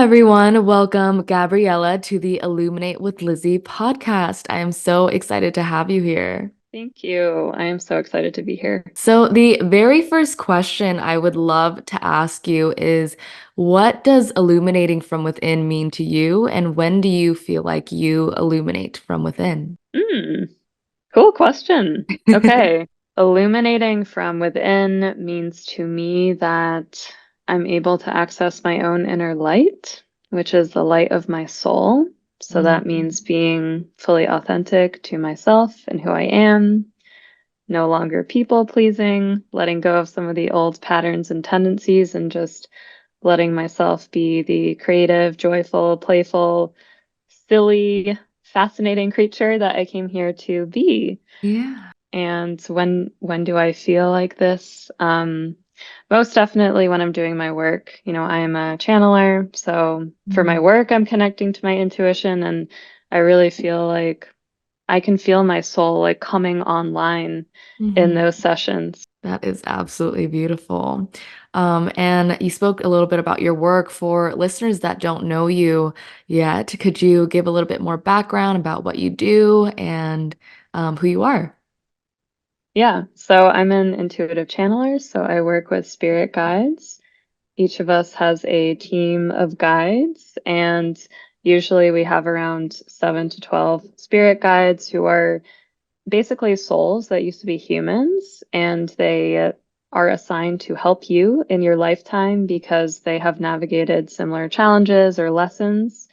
everyone. Welcome, Gabriella, to the Illuminate with Lizzie podcast. I am so excited to have you here. Thank you. I am so excited to be here. So, the very first question I would love to ask you is, what does illuminating from within mean to you, and when do you feel like you illuminate from within? Mm, cool question. Okay. Illuminating from within means to me that I'm able to access my own inner light, which is the light of my soul. So that Mhm. means being fully authentic to myself and who I am, no longer people pleasing, letting go of some of the old patterns and tendencies, and just letting myself be the creative, joyful, playful, silly, fascinating creature that I came here to be. Yeah. And when do I feel like this? Most definitely when I'm doing my work. You know, I am a channeler, so for my Mhm. work, I'm connecting to my intuition, and I really feel like I can feel my soul like coming online in Mhm. those sessions. That is absolutely beautiful. And you spoke a little bit about your work. For listeners that don't know you yet, could you give a little bit more background about what you do and who you are? Yeah, so I'm an intuitive channeler, so I work with spirit guides. Each of us has a team of guides, and usually we have around 7 to 12 spirit guides who are basically souls that used to be humans, and they are assigned to help you in your lifetime because they have navigated similar challenges or lessons.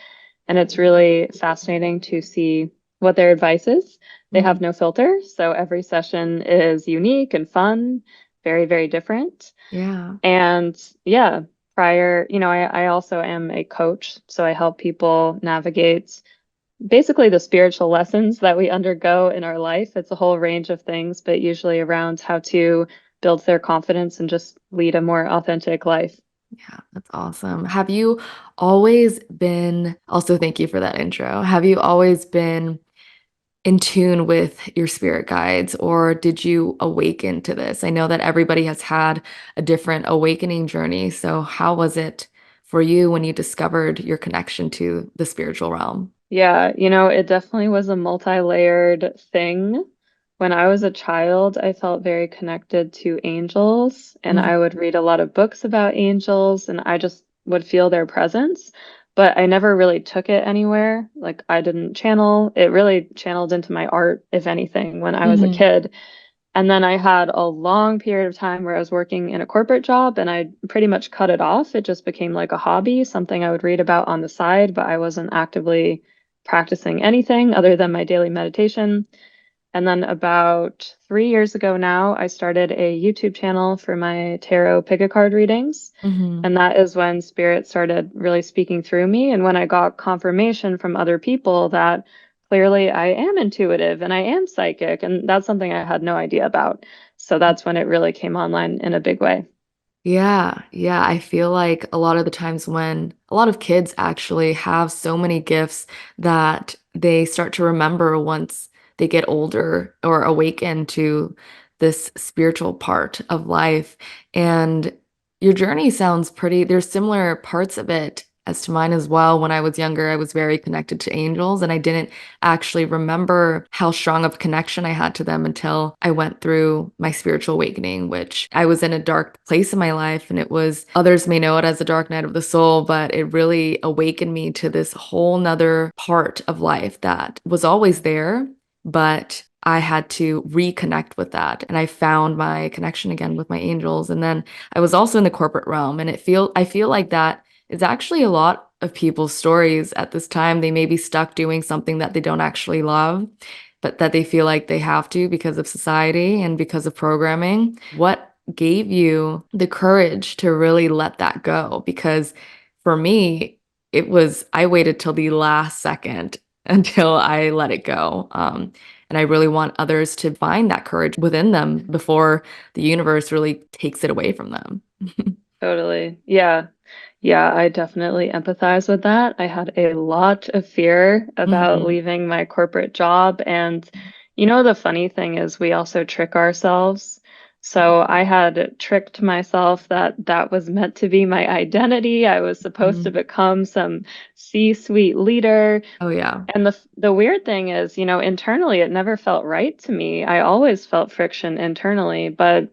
And it's really fascinating to see what their advice is. They have Mhm. no filter, so every session is unique and fun, very, very different. Yeah. And yeah, I also am a coach, so I help people navigate basically the spiritual lessons that we undergo in our life. It's a whole range of things, but usually around how to build their confidence and just lead a more authentic life. Yeah, that's awesome. Have you always been, also thank you for that intro. Have you always been in tune with your spirit guides, or did you awaken to this? I know that everybody has had a different awakening journey. So, how was it for you when you discovered your connection to the spiritual realm? Yeah, it definitely was a multi-layered thing. When I was a child, I felt very connected to angels, and Mm. I would read a lot of books about angels, and I just would feel their presence. But I never really took it anywhere. Like, I didn't channel. It really channeled into my art, if anything, when I was a Mhm. kid. And then I had a long period of time where I was working in a corporate job and I pretty much cut it off. It just became like a hobby, something I would read about on the side, but I wasn't actively practicing anything other than my daily meditation. And then about 3 years ago now, I started a YouTube channel for my tarot pick a card readings. Mhm. And that is when spirit started really speaking through me. And when I got confirmation from other people that clearly I am intuitive and I am psychic, and that's something I had no idea about. So that's when it really came online in a big way. Yeah, yeah. I feel like a lot of the times when a lot of kids actually have so many gifts that they start to remember once they get older or awaken to this spiritual part of life. And your journey sounds pretty, there's similar parts of it as to mine as well. When I was younger, I was very connected to angels, and I didn't actually remember how strong of a connection I had to them until I went through my spiritual awakening, which I was in a dark place in my life. And it was, others may know it as the dark night of the soul, but it really awakened me to this whole nother part of life that was always there, but I had to reconnect with that. And I found my connection again with my angels. And then I was also in the corporate realm, and I feel like that is actually a lot of people's stories at this time. They may be stuck doing something that they don't actually love, but that they feel like they have to because of society and because of programming. What gave you the courage to really let that go? Because for me, I waited till the last second until I let it go. And I really want others to find that courage within them before the universe really takes it away from them. Totally. Yeah. Yeah, I definitely empathize with that. I had a lot of fear about Mhm. leaving my corporate job. And the funny thing is, we also trick ourselves. So I had tricked myself that that was meant to be my identity. I was supposed to Mhm. become some C-suite leader. Oh yeah. And the weird thing is, internally it never felt right to me. I always felt friction internally, but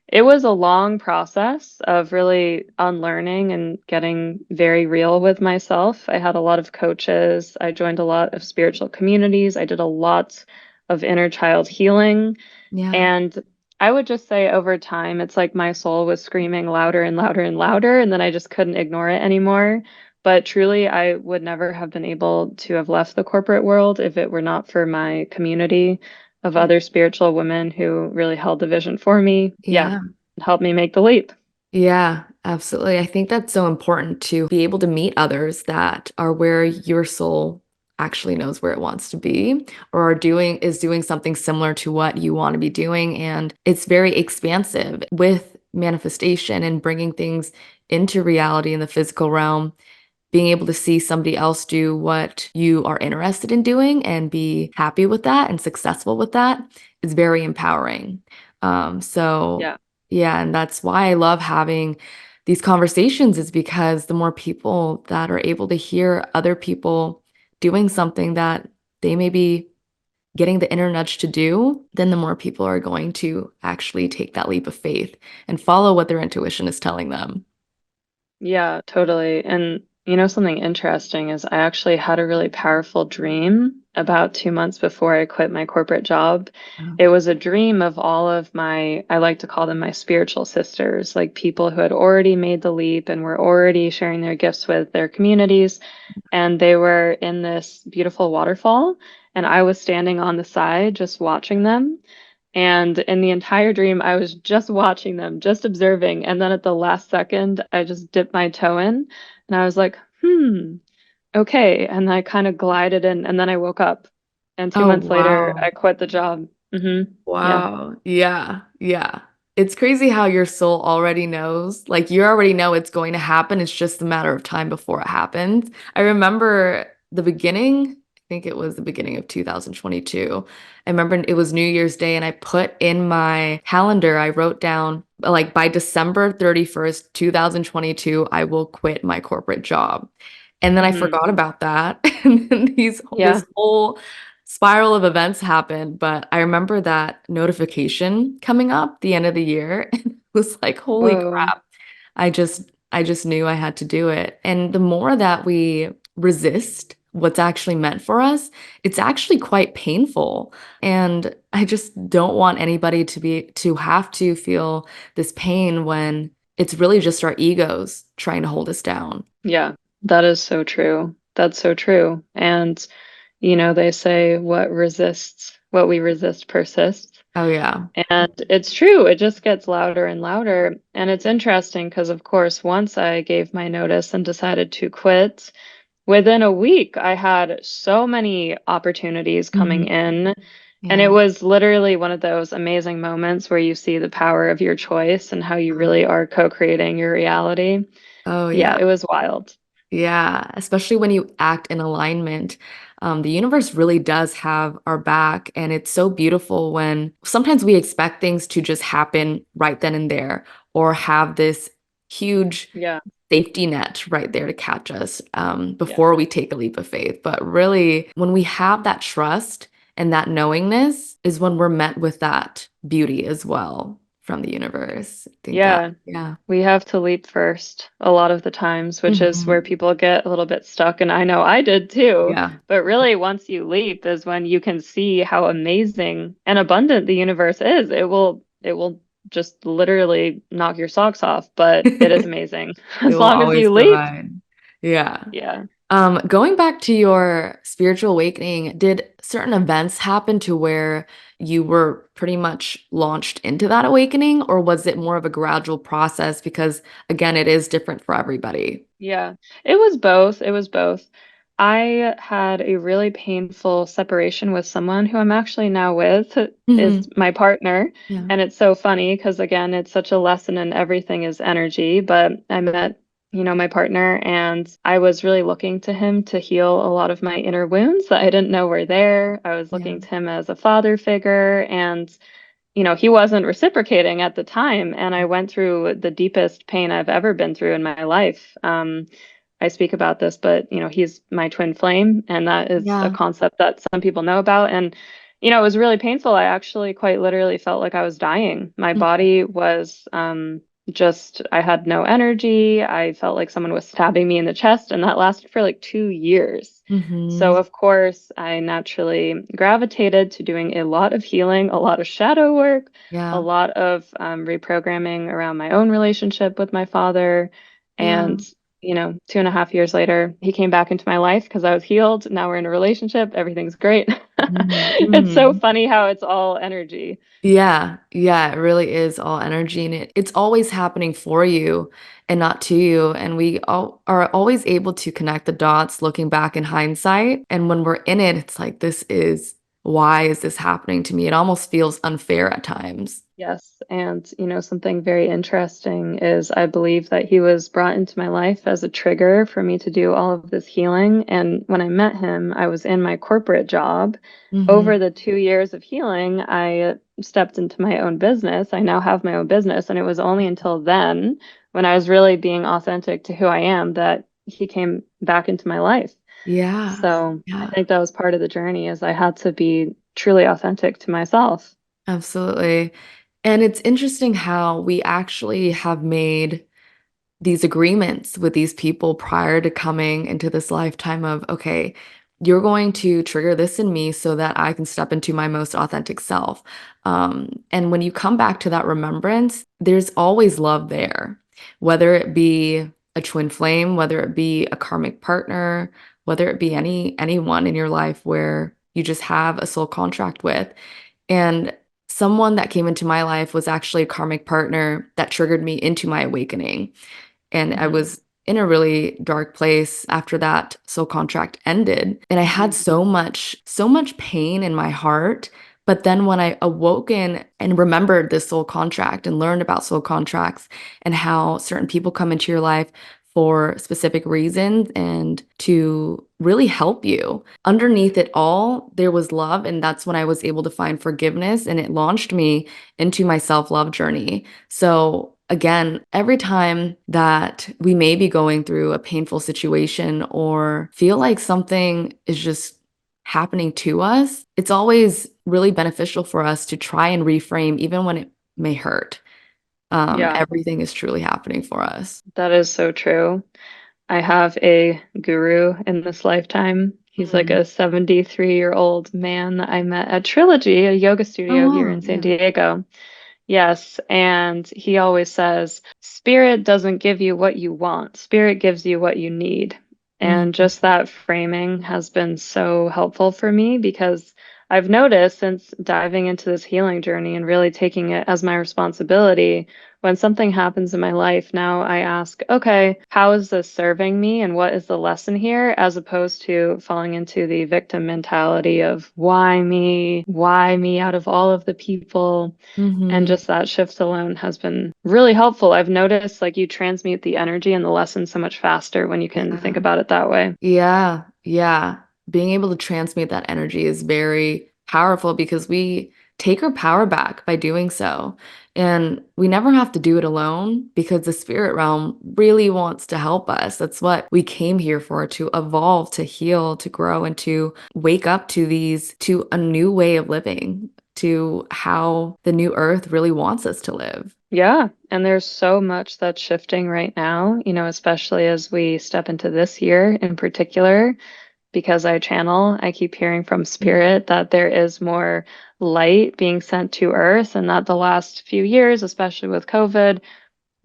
it was a long process of really unlearning and getting very real with myself. I had a lot of coaches. I joined a lot of spiritual communities. I did a lot of inner child healing. Yeah. And I would just say over time, it's like my soul was screaming louder and louder and louder, and then I just couldn't ignore it anymore. But truly, I would never have been able to have left the corporate world if it were not for my community of other spiritual women who really held the vision for me. Yeah, Yeah. helped me make the leap. Yeah, absolutely. I think that's so important to be able to meet others that are where your soul actually knows where it wants to be or is doing something similar to what you want to be doing. And it's very expansive with manifestation and bringing things into reality in the physical realm. Being able to see somebody else do what you are interested in doing and be happy with that and successful with that is very empowering. So Yeah. yeah, and that's why I love having these conversations is because the more people that are able to hear other people doing something that they may be getting the inner nudge to do, then the more people are going to actually take that leap of faith and follow what their intuition is telling them. Yeah, totally. And something interesting is I actually had a really powerful dream about 2 months before I quit my corporate job. Oh. It was a dream of all of I like to call them my spiritual sisters, like people who had already made the leap and were already sharing their gifts with their communities. And they were in this beautiful waterfall, and I was standing on the side just watching them. And in the entire dream, I was just watching them, just observing. And then at the last second, I just dipped my toe in and I was like, okay. And I kind of glided in and then I woke up. And two Oh, months later, wow. I quit the job. Yeah. Wow. Yeah. Yeah. It's crazy how your soul already knows. Like you already know it's going to happen. It's just a matter of time before it happens. I remember the beginning, I think it was the beginning of 2022. I remember it was New Year's Day and I put in my calendar, I wrote down like by December 31st, 2022, I will quit my corporate job. And then I hmm forgot about that. And then this Yeah. whole spiral of events happened, but I remember that notification coming up the end of the year and it was like, holy Whoa. crap. I just knew I had to do it. And the more that we resist what's actually meant for us, it's actually quite painful. And I just don't want anybody to have to feel this pain when it's really just our egos trying to hold us down. Yeah. That is so true. That's so true. And, they say what we resist persists. Oh yeah. And it's true, it just gets louder and louder. And it's interesting because, of course, once I gave my notice and decided to quit, within a week, I had so many opportunities coming Mhm. in. And it Yeah. was literally one of those amazing moments where you see the power of your choice and how you really are co-creating your reality. Oh Yeah, yeah. it was wild. Yeah, especially when you act in alignment. The universe really does have our back, and it's so beautiful when sometimes we expect things to just happen right then and there, or have this huge Yeah, safety net right there to catch us yeah. before we take a leap of faith. But really, when we have that trust and that knowingness, is when we're met with that beauty as well from the universe. I think that, Yeah, yeah. we have to leap first a lot of the times, which is where Mhm. people get a little bit stuck. And I know I did too. Yeah. But really, once you leap is when you can see how amazing and abundant the universe is. It will just literally knock your socks off, but it is amazing It as will long as always you leap. provide. Yeah. Yeah. Going back to your spiritual awakening, did certain events happen to where you were pretty much launched into that awakening, or was it more of a gradual process? Because again, it is different for everybody. Yeah, it was both. It was both. I had a really painful separation with someone who I'm actually now with, is Hmm. my partner. Yeah. And it's so funny because, again, it's such a lesson in everything is energy. But I met, my partner, and I was really looking to him to heal a lot of my inner wounds that I didn't know were there. I was Yeah. looking to him as a father figure. And he wasn't reciprocating at the time. And I went through the deepest pain I've ever been through in my life. I speak about this, but he's my twin flame, and that is a Yeah. concept that some people know about. And it was really painful. I actually quite literally felt like I was dying. My body was just, I had no energy. I felt like someone was stabbing me in the chest, and that lasted for like 2 years. Mm-hmm. So, of course, I naturally gravitated to doing a lot of healing, a lot of shadow work, a Yeah. lot of reprogramming around my own relationship with my father. Yeah. And 2.5 years later, he came back into my life because I was healed. Now we're in a relationship. Everything's great. It's so Mm-hmm. funny how it's all energy. Yeah, yeah, it really is all energy and it's always happening for you and not to you. And we all are always able to connect the dots looking back in hindsight. And when we're in it, it's like, why is this happening to me? It almost feels unfair at times. Yes, and something very interesting is I believe that he was brought into my life as a trigger for me to do all of this healing. And when I met him, I was in my corporate job. Mm-hmm. Over the 2 years of healing, I stepped into my own business. I now have my own business, and it was only until then, when I was really being authentic to who I am, that he came back into my life. Yeah, So I yeah, think that was part of the journey, is I had to be truly authentic to myself. absolutely. And it's interesting how we actually have made these agreements with these people prior to coming into this lifetime of, okay, you're going to trigger this in me so that I can step into my most authentic self. And when you come back to that remembrance, there's always love there, whether it be a twin flame, whether it be a karmic partner, whether it be anyone in your life where you just have a soul contract with. And someone that came into my life was actually a karmic partner that triggered me into my awakening. And I Mhm. was in a really dark place after that soul contract ended. And I had Mhm. so much pain in my heart. But then when I awoken and remembered this soul contract and learned about soul contracts and how certain people come into your life for specific reasons and to really help you. Underneath it all, there was love. And that's when I was able to find forgiveness. And it launched me into my self-love journey. So again, every time that we may be going through a painful situation or feel like something is just happening to us, it's always really beneficial for us to try and reframe, even when it may hurt. Yeah, Everything is truly happening for us. that is so true. I have a guru in this lifetime. He's like Mhm. a 73-year-old man that I met at Trilogy, a yoga Oh, studio here wow. in San Yeah. Diego. Yes, and he always says, Spirit doesn't give you what you want, Spirit gives you what you need. And Mhm. just that framing has been so helpful for me, because I've noticed since diving into this healing journey and really taking it as my responsibility, when something happens in my life, now I ask, okay, how is this serving me and what is the lesson here? As opposed to falling into the victim mentality of why me out of all of the people. And Mhm. just that shift alone has been really helpful. I've noticed like you transmute the energy and the lesson so much faster when you can think Yeah. about it that way. Yeah, yeah. Being able to transmute that energy is very powerful because we take our power back by doing so. And we never have to do it alone because the spirit realm really wants to help us. That's what we came here for, to evolve, to heal, to grow, and to wake up to a new way of living, to how the new earth really wants us to live. Yeah. And there's so much that's shifting right now, especially as we step into this year in particular. Because I channel, I keep hearing from Mhm. spirit that there is more light being sent to earth, and that the last few years, especially with COVID,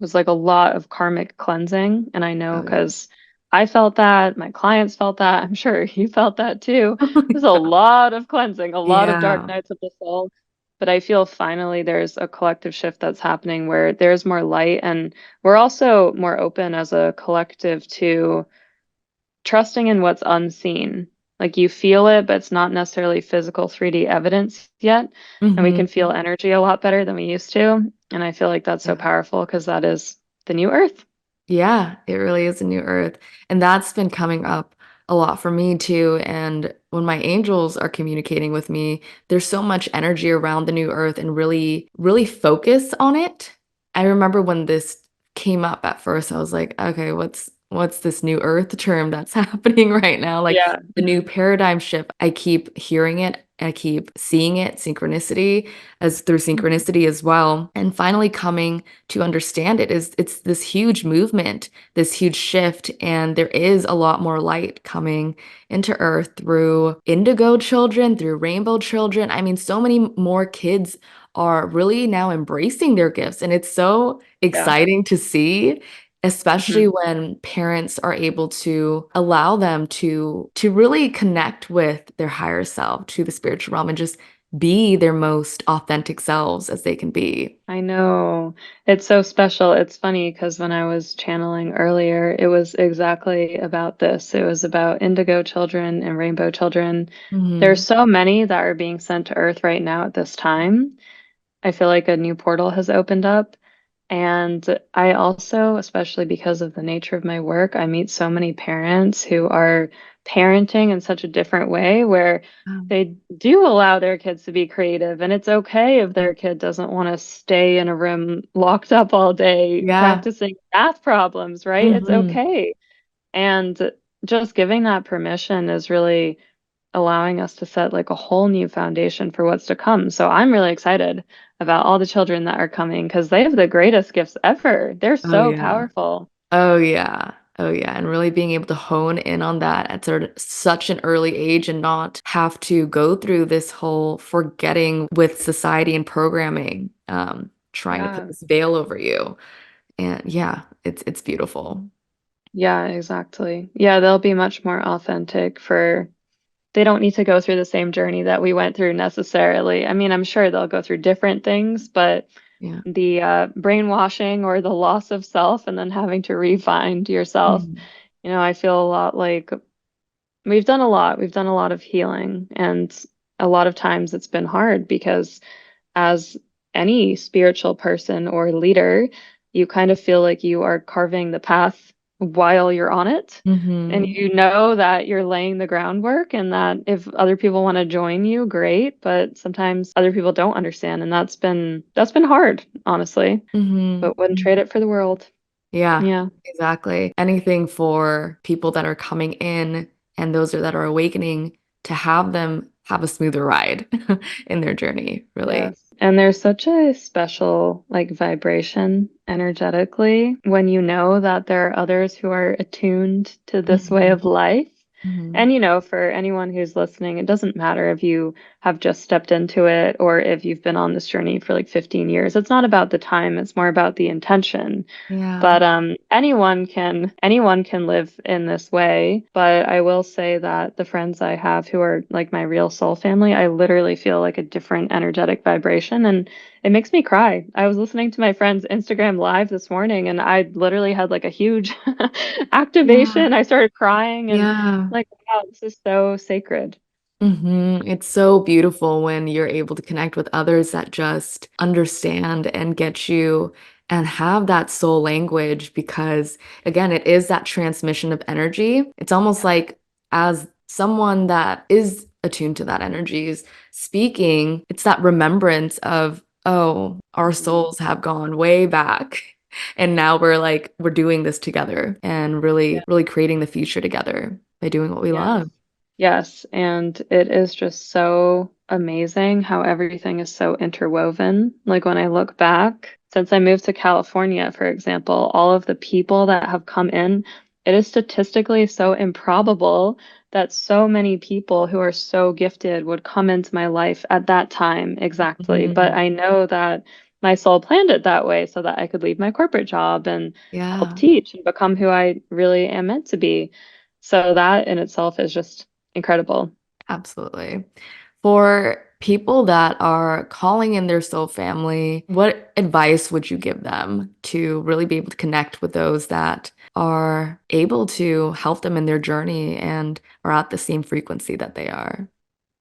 was like a lot of karmic cleansing. And I know Oh, yeah. because I felt that, my clients felt that, I'm sure you felt that too. Oh, There's a yeah. lot of cleansing, a lot of dark Yeah. nights of the soul. But I feel finally there's a collective shift that's happening where there's more light, and we're also more open as a collective to trusting in what's unseen. Like you feel it, but it's not necessarily physical 3D evidence yet. And we can feel Hmm. energy a lot better than we used to. And I feel like that's so Yeah. powerful because that is the new earth. Yeah, it really is a new earth. And that's been coming up a lot for me too. And when my angels are communicating with me, there's so much energy around the new earth and really, really focus on it. I remember when this came up at first, I was like, okay, what's this new earth term that's happening right now? Like Yeah. the new paradigm shift. I keep hearing it. I keep seeing it, synchronicity as through synchronicity as well. And finally coming to understand it is it's this huge movement, this huge shift, and there is a lot more light coming into earth through indigo children, through rainbow children. I mean, so many more kids are really now embracing their gifts, and it's so Yeah. exciting to see, especially Mhm. when parents are able to allow them to really connect with their higher self, to the spiritual realm, and just be their most authentic selves as they can be. I know. It's so special. It's funny because when I was channeling earlier, it was exactly about this. It was about indigo children and rainbow children. There's Hmm. so many that are being sent to Earth right now at this time. I feel like a new portal has opened up. And I also, especially because of the nature of my work, I meet so many parents who are parenting in such a different way where they do allow their kids to be creative. And it's okay if their kid doesn't want to stay in a room locked up all day Yeah. practicing math problems, right? It's Hmm. okay. And just giving that permission is really allowing us to set like a whole new foundation for what's to come. So I'm really excited about all the children that are coming because they have the greatest gifts ever. They're Oh so yeah. powerful. Oh yeah. Oh yeah. And really being able to hone in on that at such an early age and not have to go through this whole forgetting with society and programming, trying to put Yeah. this veil over you. And yeah, it's beautiful. Yeah, exactly. Yeah, they'll be much more authentic for they don't need to go through the same journey that we went through necessarily. I mean, I'm sure they'll go through different things, but Yeah. the brainwashing or the loss of self and then having to re-find yourself, Mhm. I feel a lot like we've done a lot. We've done a lot of healing, and a lot of times it's been hard because, as any spiritual person or leader, you kind of feel like you are carving the path while you're on it. And Mhm. you know that you're laying the groundwork, and that if other people want to join you, great. But sometimes other people don't understand, and that's been hard, honestly. Mhm. But wouldn't trade it for the world. Yeah, Yeah. exactly. Anything for people that are coming in and those that are awakening to have them have a smoother ride in their journey, really. Yes. And there's such a special like vibration energetically when you know that there are others who are attuned to this way Mhm. of life. Mhm. And for anyone who's listening, it doesn't matter if you have just stepped into it or if you've been on this journey for like 15 years. It's not about the time, it's more about the intention. Yeah. But anyone can live in this way. But I will say that the friends I have who are like my real soul family, I literally feel like a different energetic vibration, and it makes me cry. I was listening to my friend's Instagram live this morning, and I literally had like a huge Yeah. activation. I started crying and Yeah. like, wow, this is so sacred. It's so beautiful when you're able to connect with others that just understand and get you and have that soul language because, again, it is that transmission of energy. It's almost like as someone that is attuned to that energy is speaking, it's that remembrance of, oh, our Mhm. souls have gone way back. And now we're doing this together and really, really creating the future together by doing what we Yes. love. Yes. And it is just so amazing how everything is so interwoven. Like when I look back, since I moved to California, for example, all of the people that have come in, it is statistically so improbable that so many people who are so gifted would come into my life at that time exactly. But Mhm. I know that my soul planned it that way so that I could leave my corporate job and help Yeah, teach and become who I really am meant to be. So that in itself is just incredible. absolutely. For people that are calling in their soul family, what advice would you give them to really be able to connect with those that are able to help them in their journey and are at the same frequency that they are?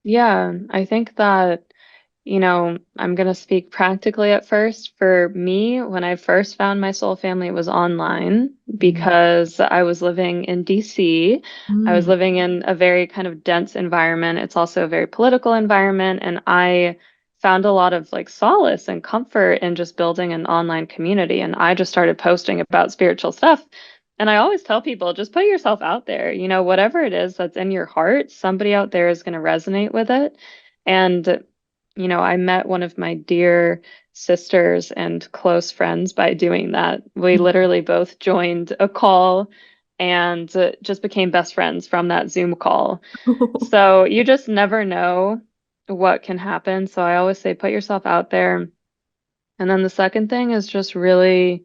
Yeah, I think that I'm going to speak practically at first. For me, when I first found my soul family, it was online Mm. because I was living in DC. I was Mm. living in a very kind of dense environment. It's also a very political environment, and I found a lot of like solace and comfort in just building an online community. And I just started posting about spiritual stuff. And I always tell people, just put yourself out there. Whatever it is that's in your heart, somebody out there is going to resonate with it. And I met one of my dear sisters and close friends by doing that. We literally both joined a call and just became best friends from that Zoom call. So you just never know what can happen. So I always say, put yourself out there. And then the second thing is just really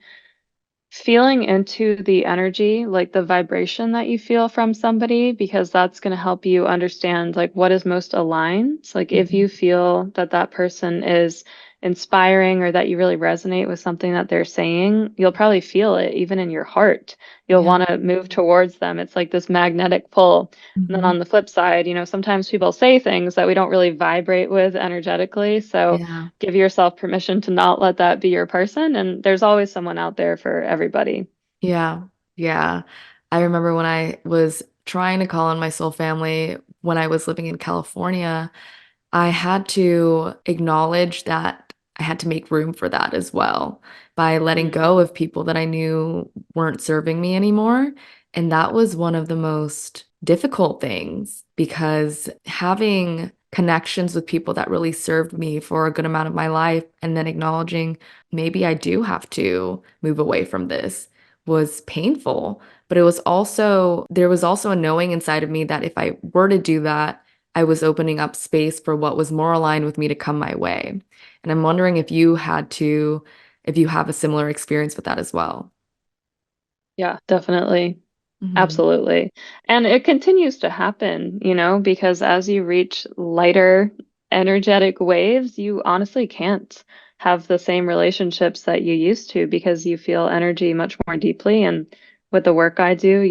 feeling into the energy, like the vibration that you feel from somebody, because that's going to help you understand like what is most aligned. So, like if Mhm. you feel that that person is inspiring or that you really resonate with something that they're saying, you'll probably feel it even in your heart. You'll Yeah. want to move towards them. It's like this magnetic pull. And then Mhm. on the flip side, sometimes people say things that we don't really vibrate with energetically. So Yeah. give yourself permission to not let that be your person. And there's always someone out there for everybody. Yeah. Yeah. I remember when I was trying to call on my soul family when I was living in California, I had to acknowledge that I had to make room for that as well by letting Mm. go of people that I knew weren't serving me anymore. And that was one of the most difficult things because having connections with people that really served me for a good amount of my life and then acknowledging maybe I do have to move away from this was painful. But there was also a knowing inside of me that if I were to do that, I was opening up space for what was more aligned with me to come my way. And I'm wondering if you have a similar experience with that as well. Yeah, definitely. Hmm. Absolutely. And it continues to happen, because as you reach lighter energetic waves, you honestly can't have the same relationships that you used to because you feel energy much more deeply. And with the work I do,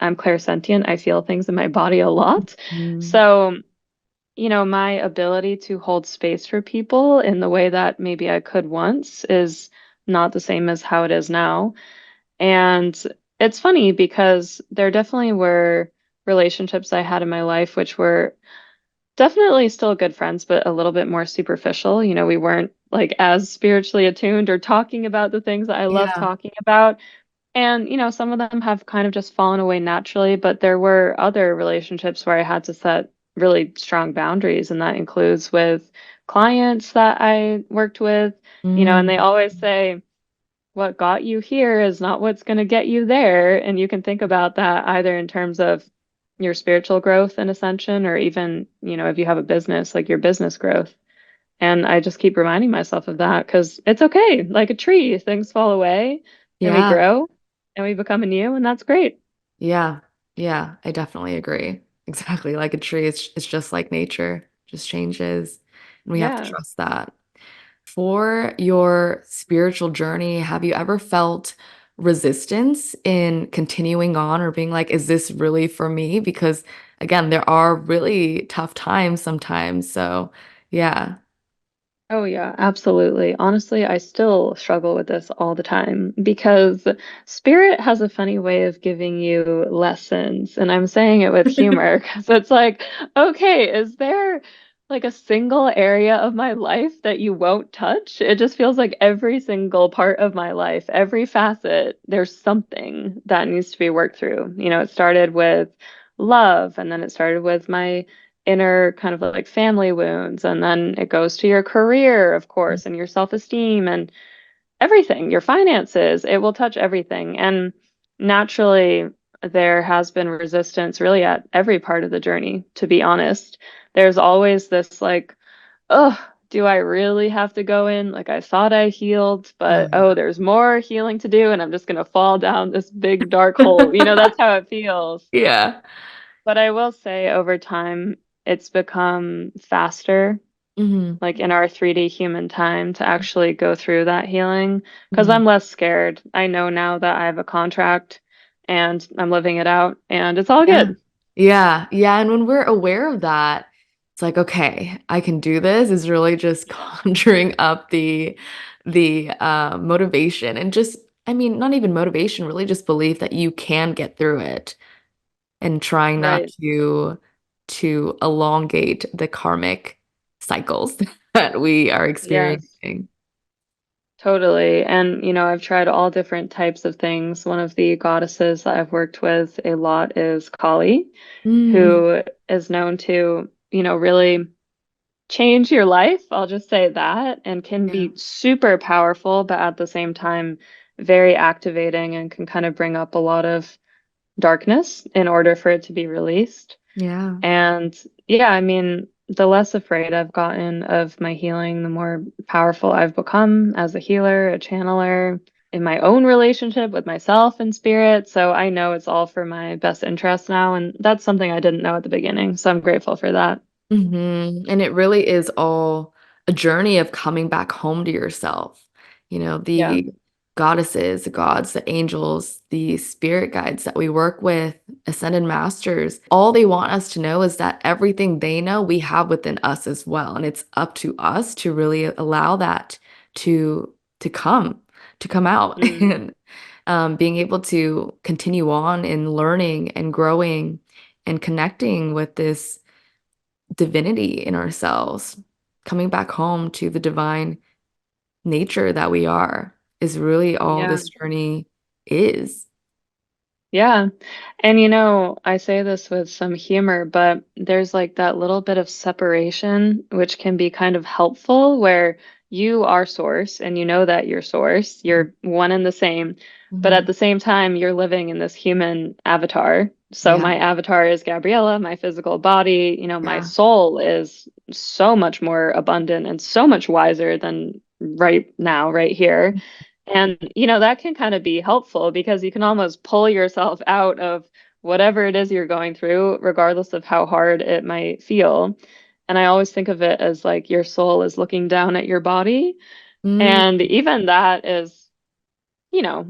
I'm clairsentient. I feel things in my body a lot. Hmm. So, my ability to hold space for people in the way that maybe I could once is not the same as how it is now. And it's funny because there definitely were relationships I had in my life which were definitely still good friends, but a little bit more superficial. We weren't like as spiritually attuned or talking about the things that I love Yeah. talking about. And, some of them have kind of just fallen away naturally, but there were other relationships where I had to set really strong boundaries, and that includes with clients that I worked with, and they Mm. always say, what got you here is not what's going to get you there. And you can think about that either in terms of your spiritual growth and ascension, or even, if you have a business, like your business growth. And I just keep reminding myself of that because it's okay. Like a tree, things fall away and we Yeah. grow and we become anew, and that's great. Yeah. Yeah. I definitely agree. Exactly. Like a tree, it's just like nature, just changes. And we have to Yeah. trust that. For your spiritual journey, have you ever felt resistance in continuing on or being like, is this really for me? Because again, there are really tough times sometimes. So, yeah. Oh, yeah, absolutely. Honestly, I still struggle with this all the time because spirit has a funny way of giving you lessons. And I'm saying it with humor because it's like, okay, is there like a single area of my life that you won't touch? It just feels like every single part of my life, every facet, there's something that needs to be worked through. It started with love, and then it started with my inner kind of like family wounds, and then it goes to your career, of course, and your self-esteem and everything, your finances. It will touch everything. And naturally, there has been resistance really at every part of the journey, to be honest. There's always this like, oh, do I really have to go in? Like I thought I healed, Oh, but yeah. oh, there's more healing to do, and I'm just gonna fall down this big dark hole. That's how it feels. Yeah. But I will say over time, it's become faster, Hmm. like in our 3D human time, to actually go through that healing because Hmm. I'm less scared. I know now that I have a contract and I'm living it out and it's all Yeah. good. Yeah. Yeah. And when we're aware of that, it's like, okay, I can do this is really just conjuring up the motivation and just, I mean, not even motivation, really just belief that you can get through it and trying not Right. to elongate the karmic cycles that we are Yes. experiencing. Totally. And, I've tried all different types of things. One of the goddesses that I've worked with a lot is Kali, Mm, who is known to, really change your life. I'll just say that, and can yeah. be super powerful, but at the same time, very activating and can kind of bring up a lot of darkness in order for it to be released. Yeah. And yeah, I mean, the less afraid I've gotten of my healing, the more powerful I've become as a healer, a channeler, in my own relationship with myself and spirit. So I know it's all for my best interest now. And that's something I didn't know at the beginning. So I'm grateful for that. And it really is all a journey of coming back home to yourself. You know, Yeah. the goddesses, the gods, the angels, the spirit guides that we work with, ascended masters, all they want us to know is that everything they know we have within us as well. And it's up to us to really allow that to to come, to come out Mm, and being able to continue on in learning and growing and connecting with this divinity in ourselves, coming back home to the divine nature that we are, is really all yeah. this journey is. Yeah. And I say this with some humor, but there's like that little bit of separation, which can be kind of helpful, where you are source and you know that you're source, you're one and the same, but at Mhm. the same time, you're living in this human avatar. So Yeah, my avatar is Gabriella, my physical body, my yeah. soul is so much more abundant and so much wiser than right now, right here. And, that can kind of be helpful because you can almost pull yourself out of whatever it is you're going through, regardless of how hard it might feel. And I always think of it as like your soul is looking down at your body. Mm, And even that is,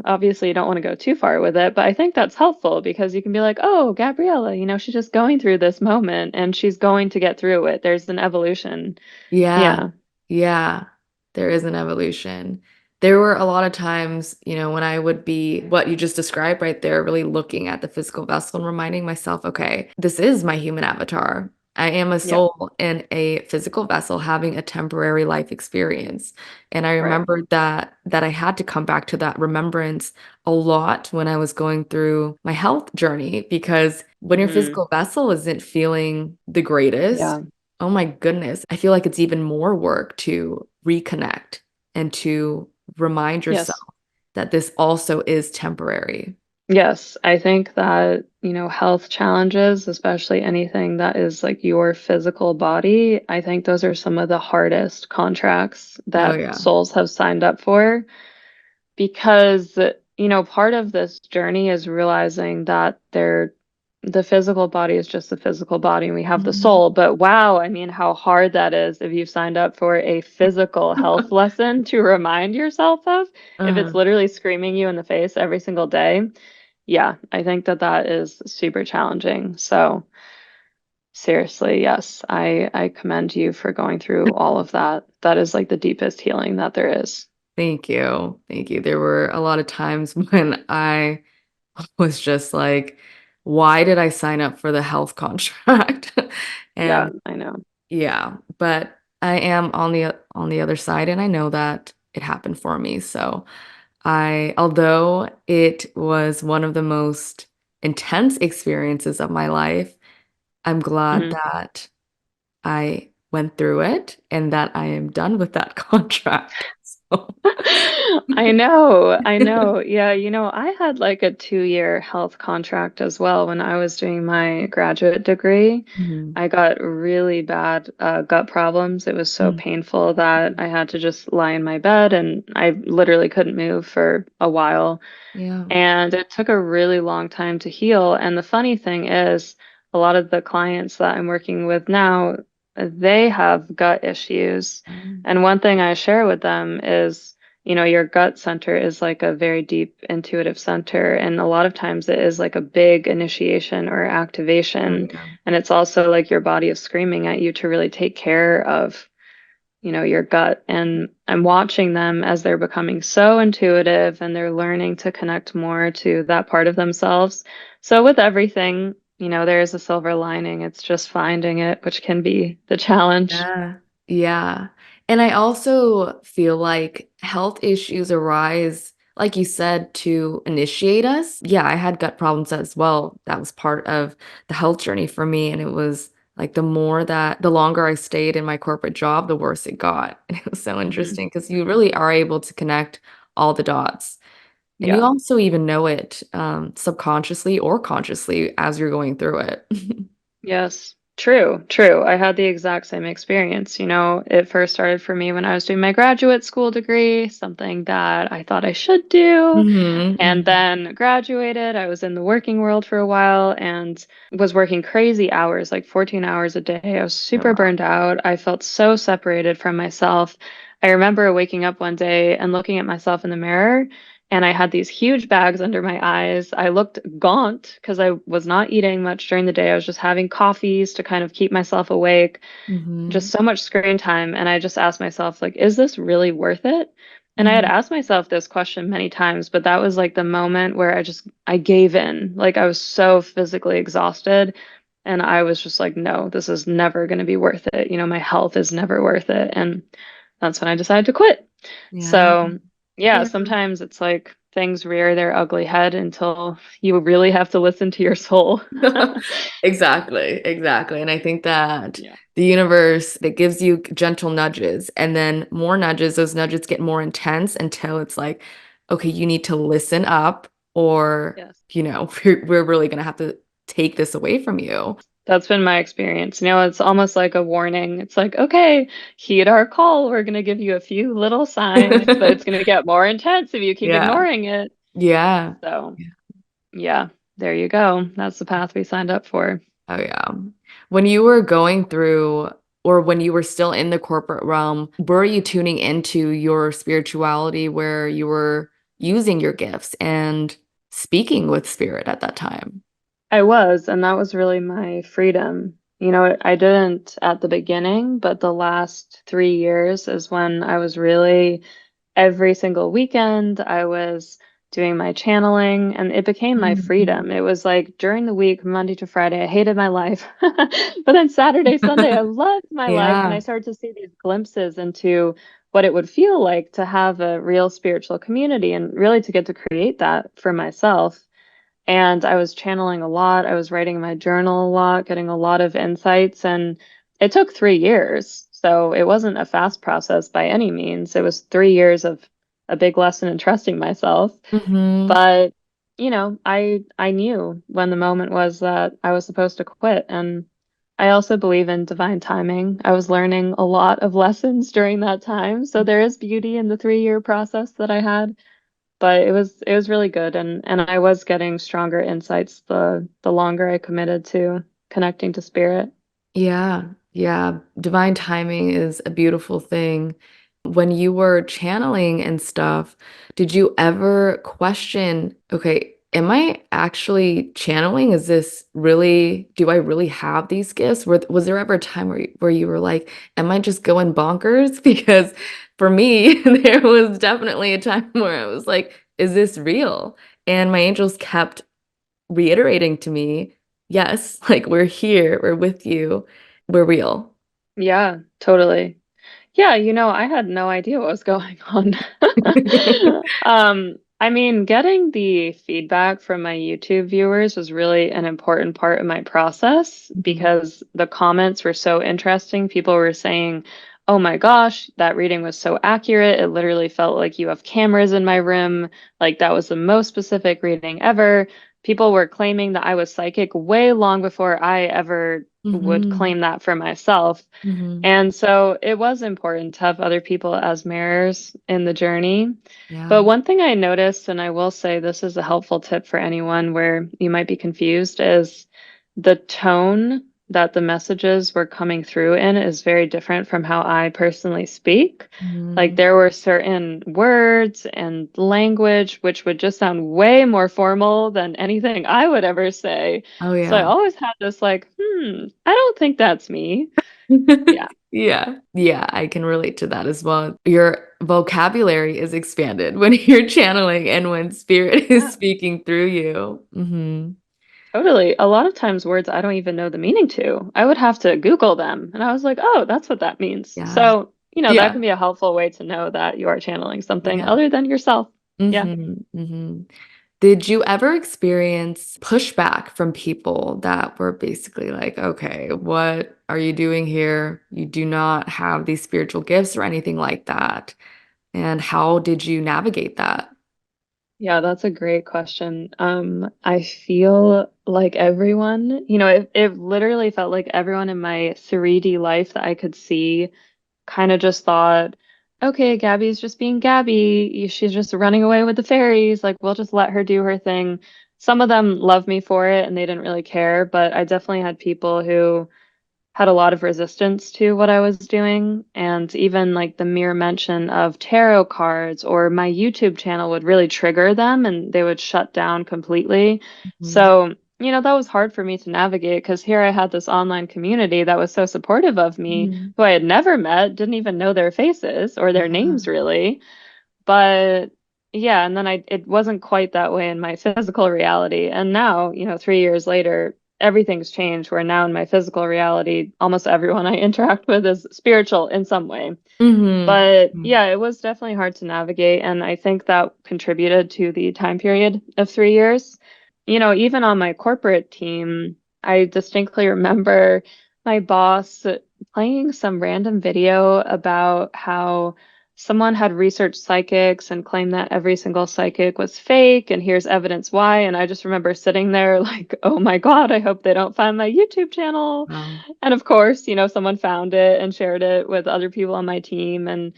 obviously you don't want to go too far with it, but I think that's helpful because you can be like, oh, Gabriella, she's just going through this moment and she's going to get through it. There's an evolution. yeah, Yeah. yeah. There is an evolution. There were a lot of times, when I would be what you just described right there, really looking at the physical vessel and reminding myself, okay, this is my human avatar. I am a Yep. soul in a physical vessel having a temporary life experience. And I Right. remembered that I had to come back to that remembrance a lot when I was going through my health journey because when your Hmm. physical vessel isn't feeling the greatest, Yeah. oh my goodness, I feel like it's even more work to reconnect and to remind yourself Yes. that this also is temporary. Yes, I think that, health challenges, especially anything that is like your physical body, I think those are some of the hardest contracts Oh that yeah. souls have signed up for because, part of this journey is realizing that the physical body is just the physical body and we have the Mhm. soul. But wow, I mean, how hard that is if you've signed up for a physical health lesson to remind yourself of, if it's Uh-huh. literally screaming you in the face every single day. Yeah, I think that that is super challenging. So seriously, yes, I commend you for going through all of that. That is like the deepest healing that there is. Thank you. Thank you. There were a lot of times when I was just like, why did I sign up for the health contract? Yeah, And I know. yeah, but I am on the other side and I know that it happened for me. So although it was one of the most intense experiences of my life, I'm glad Mhm. that I went through it and that I am done with that contract. So, I know, I know. Yeah, I had like a 2-year health contract as well when I was doing my graduate degree. Mhm. I got really bad gut problems. It was so Mhm. painful that I had to just lie in my bed and I literally couldn't move for a while. Yeah. And it took a really long time to heal. And the funny thing is, a lot of the clients that I'm working with now, they have gut issues. Um, And one thing I share with them is, your gut center is like a very deep intuitive center. And a lot of times it is like a big initiation or Oh activation. yeah. And it's also like your body is screaming at you to really take care of, your gut. And I'm watching them as they're becoming so intuitive and they're learning to connect more to that part of themselves. So with everything, there is a silver lining. It's just finding it, which can be the challenge. Yeah. Yeah. And I also feel like health issues arise, like you said, to initiate us. Yeah, I had gut problems as well. That was part of the health journey for me. And it was like the longer I stayed in my corporate job, the worse it got. And it was so Mhm. interesting because you really are able to connect all the dots. And you Yeah. also even know it subconsciously or consciously as you're going through it. Yes, true, true. I had the exact same experience. It first started for me when I was doing my graduate school degree, something that I thought I should do, and Hmm. then graduated. I was in the working world for a while and was working crazy hours, like 14 hours a day. I was Oh, super wow. burned out. I felt so separated from myself. I remember waking up one day and looking at myself in the mirror, and I had these huge bags under my eyes. I looked gaunt because I was not eating much during the day. I was just having coffees to kind of keep myself awake, Hmm. just so much screen time. And I just asked myself, like, is this really worth it? And I had Hmm. asked myself this question many times, but that was like the moment where I gave in. Like I was so physically exhausted. And I was just like, no, this is never going to be worth it. My health is never worth it. And that's when I decided to quit. Yeah. So, yeah, Yeah. sometimes it's like things rear their ugly head until you really have to listen to your soul. Exactly, exactly. And I think that Yeah. the universe that gives you gentle nudges and then more nudges, those nudges get more intense until it's like, okay, you need to listen up or, Yes. we're really gonna have to take this away from you. That's been my experience. It's almost like a warning. It's like, okay, heed our call. We're going to give you a few little signs, but it's going to get more intense if you keep Yeah. ignoring it. Yeah. So, yeah, there you go. That's the path we signed up for. Oh, yeah. When you were going through, or when you were still in the corporate realm, were you tuning into your spirituality where you were using your gifts and speaking with spirit at that time? I was, and that was really my freedom. I didn't at the beginning, but the last 3 years is when I was really every single weekend I was doing my channeling and it became my Mhm. freedom. It was like during the week, Monday to Friday, I hated my life. But then Saturday, Sunday, I loved my life. And I Yeah. started to see these glimpses into what it would feel like to have a real spiritual community and really to get to create that for myself. And I was channeling a lot. I was writing in my journal a lot, getting a lot of insights. And it took 3 years. So it wasn't a fast process by any means. It was 3 years of a big lesson in trusting myself. Hmm. But, I knew when the moment was that I was supposed to quit. And I also believe in divine timing. I was learning a lot of lessons during that time. So there is beauty in the 3 year process that I had, but it was really good, and I was getting stronger insights the longer I committed to connecting to spirit. Yeah, yeah. Divine timing is a beautiful thing. When you were channeling and stuff, did you ever question, okay, am I actually channeling? Do I really have these gifts? Was there ever a time where you were like, am I just going bonkers? Because for me, there was definitely a time where I was like, is this real? And my angels kept reiterating to me, yes, like we're here, we're with you, we're real. Yeah, totally. Yeah, I had no idea what was going on. I mean, getting the feedback from my YouTube viewers was really an important part of my process Mhm. because the comments were so interesting. People were saying, "Oh my gosh, that reading was so accurate. It literally felt like you have cameras in my room. Like that was the most specific reading ever." People were claiming that I was psychic way long before I ever would Mhm. claim that for myself. Mhm. And so it was important to have other people as mirrors in the journey. Yeah. But one thing I noticed, and I will say this is a helpful tip for anyone where you might be confused, is the tone. that the messages were coming through in is very different from how I personally speak. Like Mhm. there were certain words and language which would just sound way more formal than anything I would ever say. Oh, So I yeah. always had this like, I don't think that's me. Yeah. Yeah. Yeah, I can relate to that as well. Your vocabulary is expanded when you're channeling and when spirit is Yeah. speaking through you. Totally. A lot of times words I don't even know the meaning to. I would have to Google them. And I was like, oh, that's what that means. Yeah. So, that Yeah. can be a helpful way to know that you are channeling something Yeah. other than yourself. Yeah. Did you ever experience pushback from people that were basically like, okay, what are you doing here? You do not have these spiritual gifts or anything like that. And how did you navigate that? Yeah, that's a great question. I feel like everyone, it literally felt like everyone in my 3D life that I could see kind of just thought, okay, Gabby's just being Gabby. She's just running away with the fairies. Like, we'll just let her do her thing. Some of them loved me for it and they didn't really care, but I definitely had people who had a lot of resistance to what I was doing. And even like the mere mention of tarot cards or my YouTube channel would really trigger them and they would shut down completely. Mhm. So, that was hard for me to navigate because here I had this online community that was so supportive of me, Mhm. who I had never met, didn't even know their faces or their Yeah. names really. But yeah, and then it wasn't quite that way in my physical reality. And now, 3 years later, everything's changed where now in my physical reality, almost everyone I interact with is spiritual in some way. Mhm. But Mhm. yeah, it was definitely hard to navigate. And I think that contributed to the time period of 3 years. Even on my corporate team, I distinctly remember my boss playing some random video about how someone had researched psychics and claimed that every single psychic was fake, and here's evidence why. And I just remember sitting there like, oh my God, I hope they don't find my YouTube channel. Wow. And of course, someone found it and shared it with other people on my team. And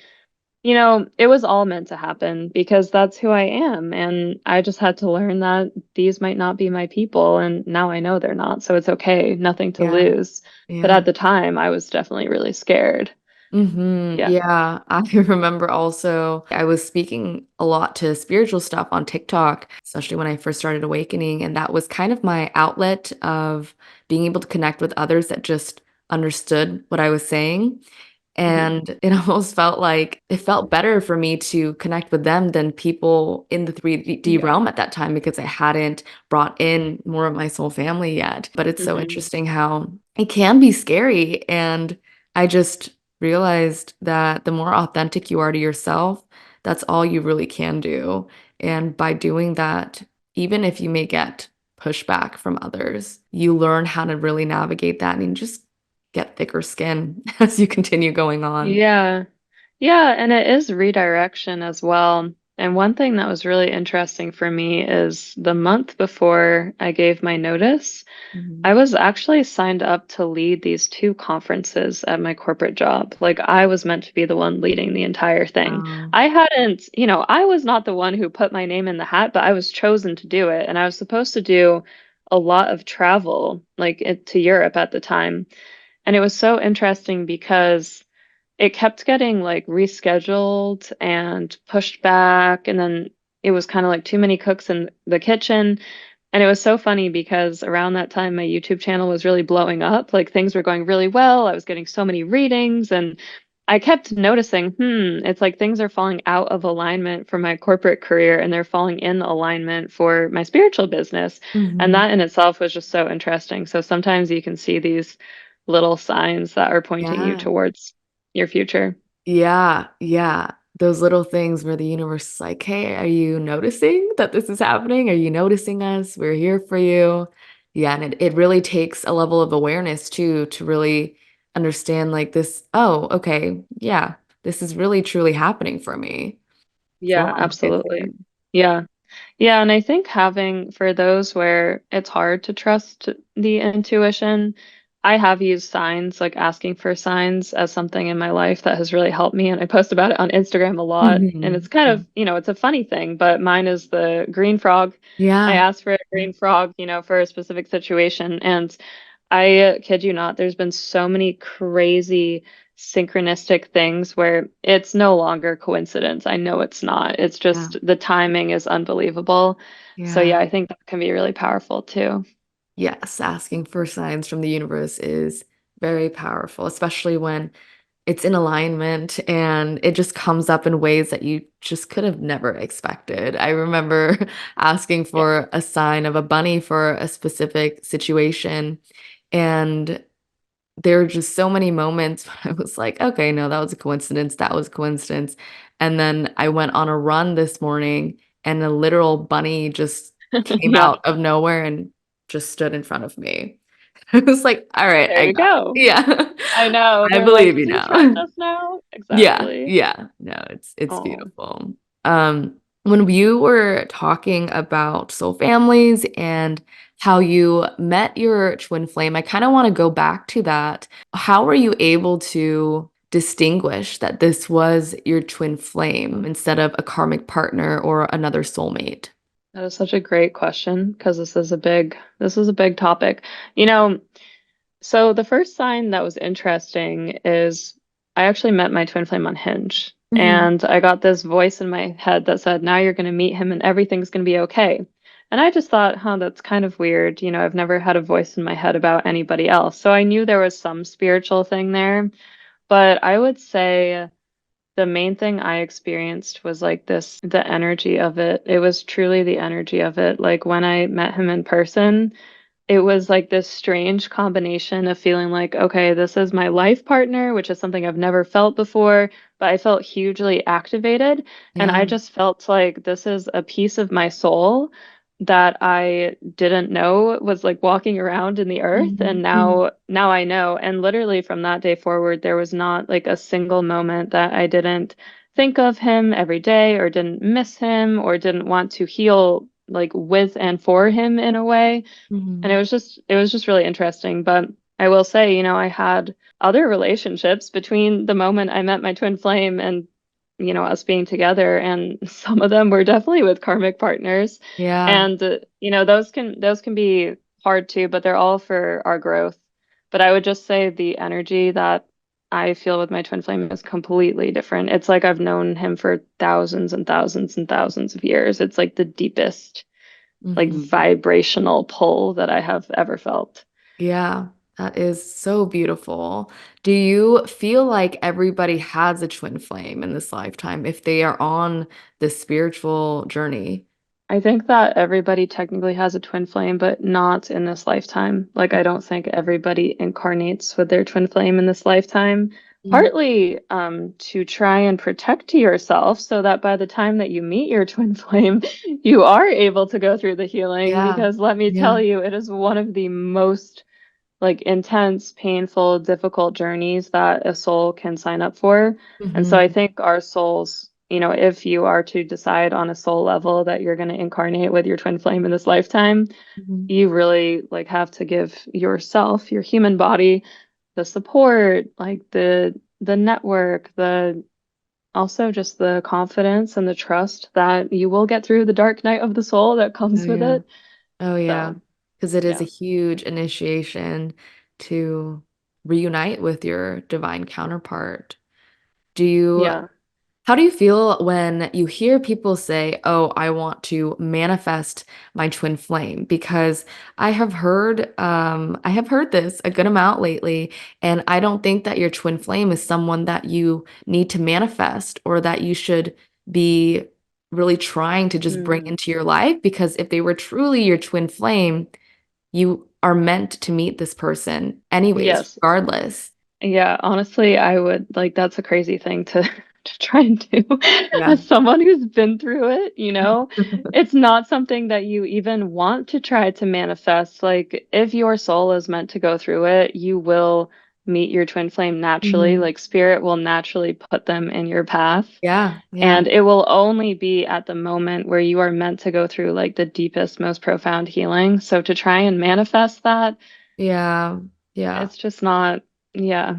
it was all meant to happen because that's who I am. And I just had to learn that these might not be my people. And now I know they're not. So it's okay, nothing to Yeah. lose. But Yeah. at the time, I was definitely really scared. Yeah. Yeah, I remember also I was speaking a lot to spiritual stuff on TikTok, especially when I first started awakening, and that was kind of my outlet of being able to connect with others that just understood what I was saying. Mhm. And it almost felt like it felt better for me to connect with them than people in the 3D Yeah. realm at that time because I hadn't brought in more of my soul family yet. But it's so Hmm. interesting how it can be scary. And I just realized that the more authentic you are to yourself, that's all you really can do. And by doing that, even if you may get pushback from others, you learn how to really navigate that and you just get thicker skin as you continue going on. Yeah. Yeah, and it is redirection as well. And one thing that was really interesting for me is the month before I gave my notice, I Mhm. was actually signed up to lead these two conferences at my corporate job. Like I was meant to be the one leading the entire thing. Wow. I hadn't, I was not the one who put my name in the hat, but I was chosen to do it. And I was supposed to do a lot of travel, like to Europe at the time. And it was so interesting because it kept getting like rescheduled and pushed back. And then it was kind of like too many cooks in the kitchen. And it was so funny because around that time, my YouTube channel was really blowing up. Like things were going really well. I was getting so many readings. And I kept noticing, it's like things are falling out of alignment for my corporate career and they're falling in alignment for my spiritual business. And Mhm. that in itself was just so interesting. So sometimes you can see these little signs that are pointing you Yeah. towards your future. Yeah. Yeah. Those little things where the universe is like, hey, are you noticing that this is happening? Are you noticing us? We're here for you. Yeah. And it really takes a level of awareness too to really understand like this. Oh, okay. Yeah. This is really truly happening for me. Yeah, Wow. Good for absolutely. you. Yeah. Yeah, and I think having for those where it's hard to trust the intuition, I have used signs, like asking for signs as something in my life that has really helped me. And I post about it on Instagram a lot. And it's Mhm. kind of, it's a funny thing, but mine is the green frog. I Yeah. asked for a green frog, for a specific situation. And I kid you not, there's been so many crazy synchronistic things where it's no longer coincidence. I know it's not. It's Yeah. just the timing is unbelievable. So Yeah. yeah, I think that can be really powerful too. Yes, asking for signs from the universe is very powerful, especially when it's in alignment and it just comes up in ways that you just could have never expected. I remember asking Yeah. for a sign of a bunny for a specific situation, and there were just so many moments where I was like, okay, no, that was a coincidence. That was a coincidence. And then I went on a run this morning and a literal bunny just came Yeah, out of nowhere and just stood in front of me. I was like, all right, there I you got go. it. Yeah. I know. I They're like, believe you do you trust now. us now? Yeah, Exactly. yeah. No, it's Oh, beautiful. When you were talking about soul families and how you met your twin flame, I kind of want to go back to that. How were you able to distinguish that this was your twin flame instead of a karmic partner or another soulmate? that is such a great question because this is a big topic. You know, so the first sign that was interesting is I actually met my twin flame on Hinge, Hmm. and I got this voice in my head that said, "Now you're going to meet him and everything's going to be okay." And I just thought, huh, that's kind of weird. I've never had a voice in my head about anybody else. So I knew there was some spiritual thing there, but I would say the main thing I experienced was like the energy of it. It was truly the energy of it. Like when I met him in person, it was like this strange combination of feeling like, okay, this is my life partner, which is something I've never felt before, but I felt hugely activated. And I Yeah. just felt like this is a piece of my soul that I didn't know was like walking around in the earth. Hmm. And Hmm. now I know. And literally from that day forward, there was not like a single moment that I didn't think of him every day or didn't miss him or didn't want to heal like with and for him in a way. And Hmm. it was just really interesting. But I will say, I had other relationships between the moment I met my twin flame and us being together, and some of them were definitely with karmic partners. Yeah. And those can be hard too, but they're all for our growth. But I would just say the energy that I feel with my twin flame is completely different. It's like I've known him for thousands and thousands and thousands of years. It's like the deepest like Hmm. vibrational pull that I have ever felt. Yeah, that is so beautiful. Do you feel like everybody has a twin flame in this lifetime if they are on this spiritual journey? I think that everybody technically has a twin flame, but not in this lifetime. Like, I don't think everybody incarnates with their twin flame in this lifetime. Mhm. Partly to try and protect yourself so that by the time that you meet your twin flame, you are able to go through the healing. Yeah, Because let me yeah. tell you, it is one of the most like intense, painful, difficult journeys that a soul can sign up for. And so I Hmm. think our souls, if you are to decide on a soul level that you're going to incarnate with your twin flame in this lifetime, Hmm. you really like have to give yourself, your human body, the support, like the network, the also just the confidence and the trust that you will get through the dark night of the soul that Oh comes with yeah. it. Oh yeah. So, Because it is a yeah. huge initiation to reunite with your divine counterpart. Do you Yeah. How do you feel when you hear people say, "Oh, I want to manifest my twin flame"? Because I have heard this a good amount lately, and I don't think that your twin flame is someone that you need to manifest or that you should be really trying to just bring Mm. into your life. Because if they were truly your twin flame, you are meant to meet this person anyways, Yes. regardless. Yeah, honestly, I would like that's a crazy thing to to try and do Yeah. as someone who's been through it. It's not something that you even want to try to manifest. Like if your soul is meant to go through it, you will meet your twin flame naturally. Mhm. Like spirit will naturally put them in your path. Yeah, yeah. And it will only be at the moment where you are meant to go through like the deepest, most profound healing. So to try and manifest that, Yeah. Yeah. it's just not, yeah,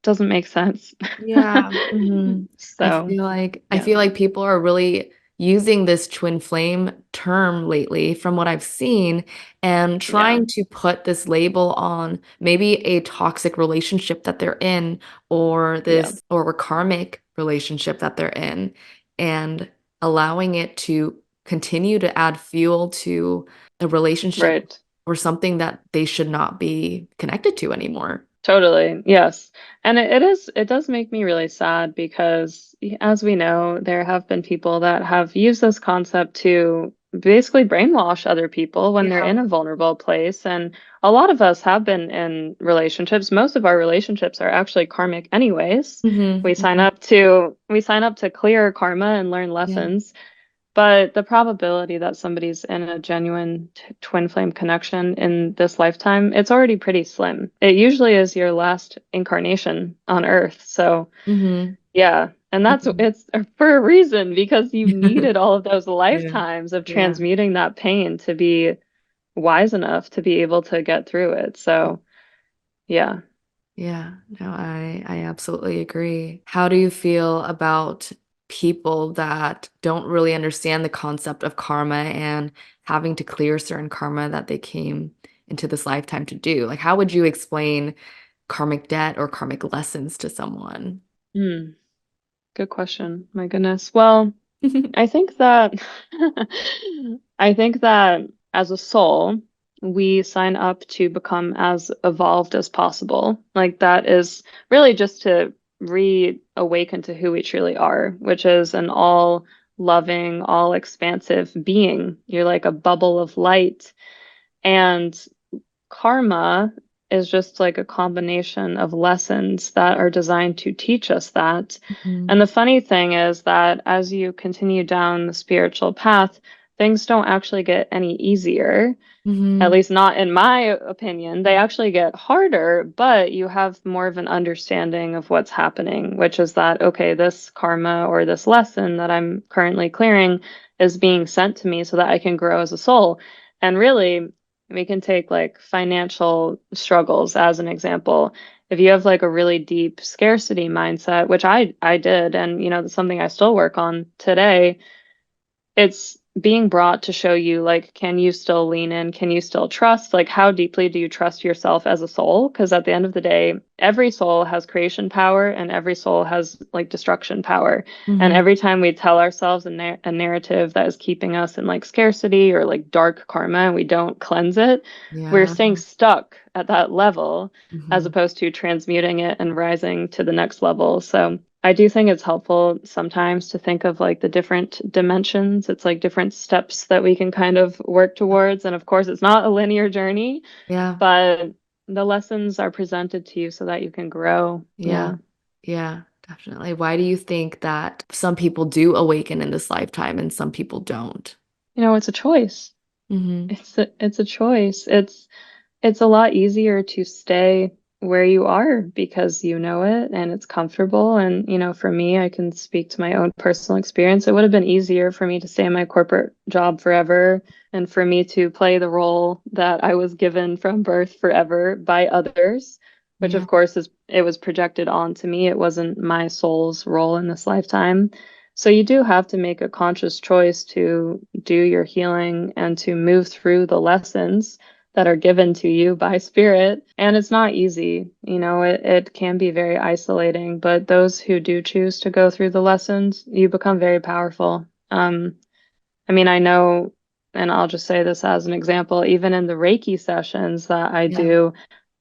doesn't make sense. Yeah. Hmm. So, I yeah. feel like people are really using this twin flame term lately from what I've seen and Yeah. trying to put this label on maybe a toxic relationship that they're in or Yeah. this or a karmic relationship that they're in and allowing it to continue to add fuel to a relationship Right. or something that they should not be connected to anymore. Totally. Yes. And it does make me really sad because as we know, there have been people that have used this concept to basically brainwash other people when they're Yeah. in a vulnerable place. And a lot of us have been in relationships. Most of our relationships are actually karmic anyways. Hmm. We sign up to clear karma and learn Yeah. lessons. But the probability that somebody's in a genuine twin flame connection in this lifetime, it's already pretty slim. It usually is your last incarnation on Earth. So, Hmm. yeah. And it's for a reason because you've Hmm. needed all of those Yeah. lifetimes of Yeah. transmuting that pain to be wise enough to be able to get through it. So, yeah. Yeah, no, I absolutely agree. How do you feel about people that don't really understand the concept of karma and having to clear certain karma that they came into this lifetime to do? Like, how would you explain karmic debt or karmic lessons to someone? Hmm. Good question. My goodness. Well, I think that I think that as a soul, we sign up to become as evolved as possible. Like that is really just to reawaken to who we truly are, which is an all loving, all expansive being. You're like a bubble of light. And karma is just like a combination of lessons that are designed to teach us that. Mhm. And the funny thing is that as you continue down the spiritual path, things don't actually get any easier, at Mhm. least not in my opinion. They actually get harder, but you have more of an understanding of what's happening, which is that, okay, this karma or this lesson that I'm currently clearing is being sent to me so that I can grow as a soul. And really, we can take like financial struggles as an example. If you have like a really deep scarcity mindset, which I did, and you know, that's something I still work on today, it's being brought to show you like can you still lean in, can you still trust, like how deeply do you trust yourself as a soul, because at the end of the day every soul has creation power and every soul has like destruction power. And Mhm. every time we tell ourselves a narrative that is keeping us in like scarcity or like dark karma and we don't cleanse it, we're Yeah. staying stuck at that level as Mhm. opposed to transmuting it and rising to the next level. So I do think it's helpful sometimes to think of like the different dimensions. It's like different steps that we can kind of work towards. And of course, it's not a linear journey, Yeah. but the lessons are presented to you so that you can grow. Yeah. Yeah. Yeah, definitely. Why do you think that some people do awaken in this lifetime and some people don't? You know, it's a choice. Mhm. It's a choice. It's a lot easier to stay where you are because you know it and it's comfortable. And, you know, for me, I can speak to my own personal experience. It would have been easier for me to stay in my corporate job forever and for me to play the role that I was given from birth forever by others, which Yeah. of course is it was projected onto me. It wasn't my soul's role in this lifetime. So you do have to make a conscious choice to do your healing and to move through the lessons that are given to you by spirit. And it's not easy. You know, it can be very isolating, but those who do choose to go through the lessons, you become very powerful. I mean, I know, and I'll just say this as an example, even in the Reiki sessions that I Yeah. do,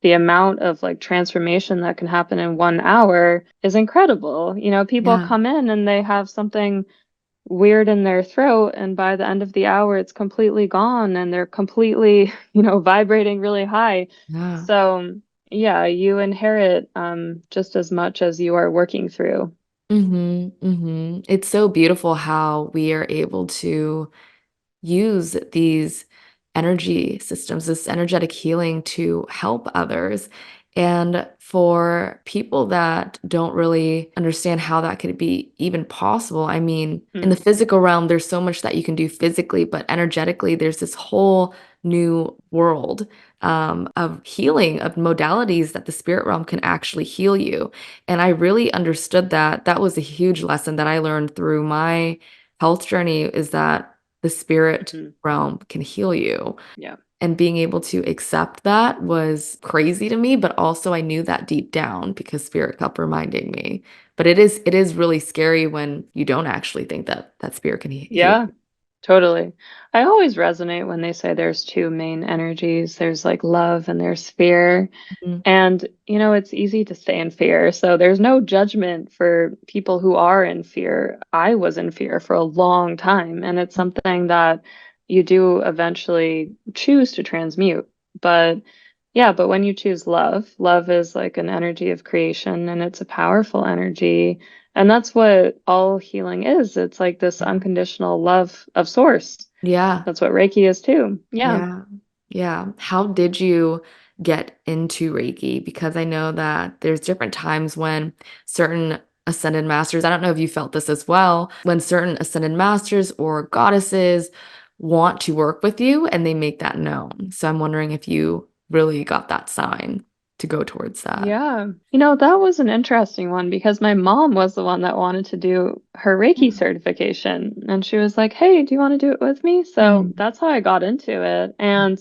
the amount of like transformation that can happen in 1 hour is incredible. You know, people Yeah. come in and they have something weird in their throat, and by the end of the hour it's completely gone and they're completely, you know, vibrating really high. Yeah. So yeah, you inherit just as much as you are working through. Mhm. Mhm. It's so beautiful how we are able to use these energy systems, this energetic healing to help others. And for people that don't really understand how that could be even possible, I mean, in the Hmm. physical realm, there's so much that you can do physically, but energetically, there's this whole new world of healing, of modalities that the spirit realm can actually heal you. And I really understood that. That was a huge lesson that I learned through my health journey is that the spirit Hmm. realm can heal you. Yeah. And being able to accept that was crazy to me, but also I knew that deep down because spirit kept reminding me. But it is really scary when you don't actually think that that spirit can heal. Yeah. Totally. I always resonate when they say there's two main energies. There's like love and there's fear. Mhm. And, it's easy to stay in fear. So there's no judgment for people who are in fear. I was in fear for a long time, and it's something that you do eventually choose to transmute. But yeah, but when you choose love, love is like an energy of creation and it's a powerful energy. And that's what all healing is. It's like this Yeah. unconditional love of source. Yeah. That's what Reiki is too. Yeah. Yeah. Yeah. How did you get into Reiki? Because I know that there's different times when certain ascended masters, I don't know if you felt this as well, when certain ascended masters or goddesses want to work with you and they make that known. So I'm wondering if you really got that sign to go towards that. Yeah. That was an interesting one because my mom was the one that wanted to do her Reiki Mm. certification. And she was like, "Hey, do you want to do it with me?" So Mm. that's how I got into it. And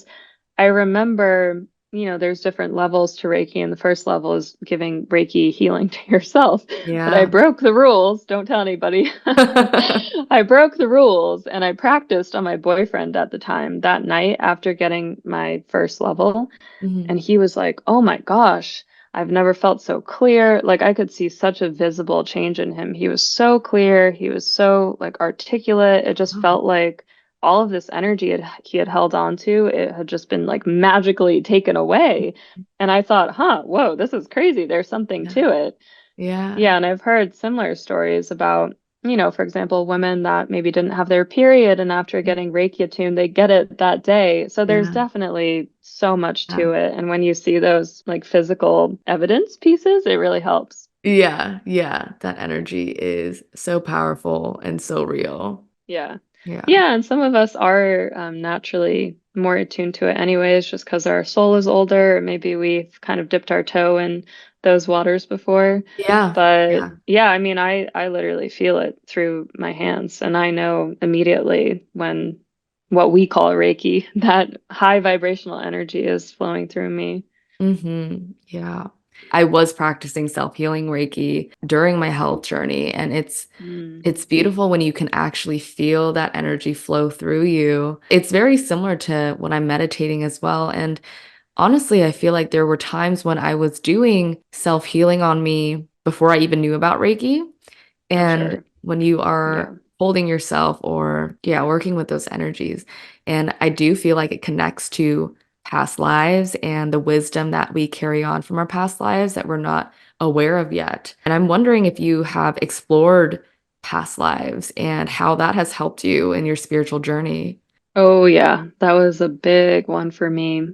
I remember, there's different levels to Reiki, and the first level is giving Reiki healing to yourself. But I Yeah. broke the rules. Don't tell anybody. I broke the rules and I practiced on my boyfriend at the time that night after getting my first level. Mhm. And he was like, "Oh my gosh, I've never felt so clear." Like I could see such a visible change in him. He was so clear. He was so like articulate. It just Oh, felt like all of this energy he had held on to, it had just been like magically taken away. And I thought, whoa, this is crazy. There's something yeah. to it. Yeah. Yeah, and I've heard similar stories about, for example, women that maybe didn't have their period and after getting Reiki attuned, they get it that day. So there's Yeah. definitely so much Yeah. to it. And when you see those like physical evidence pieces, it really helps. Yeah, yeah, that energy is so powerful and so real. Yeah. Yeah. Yeah, and some of us are naturally more attuned to it anyways, just because our soul is older, or maybe we've kind of dipped our toe in those waters before. Yeah. But Yeah. yeah, I mean, I literally feel it through my hands, and I know immediately when what we call Reiki, that high vibrational energy is flowing through me. Yeah. I was practicing self-healing Reiki during my health journey, and it's Mm, it's beautiful when you can actually feel that energy flow through you. It's very similar to when I'm meditating as well. And honestly, I feel like there were times when I was doing self-healing on me before I even knew about Reiki. I'm And sure. when you Yeah. are holding yourself or, yeah, working with those energies, and I do feel like it connects to past lives and the wisdom that we carry on from our past lives that we're not aware of yet. And I'm wondering if you have explored past lives and how that has helped you in your spiritual journey. Oh, yeah, that was a big one for me.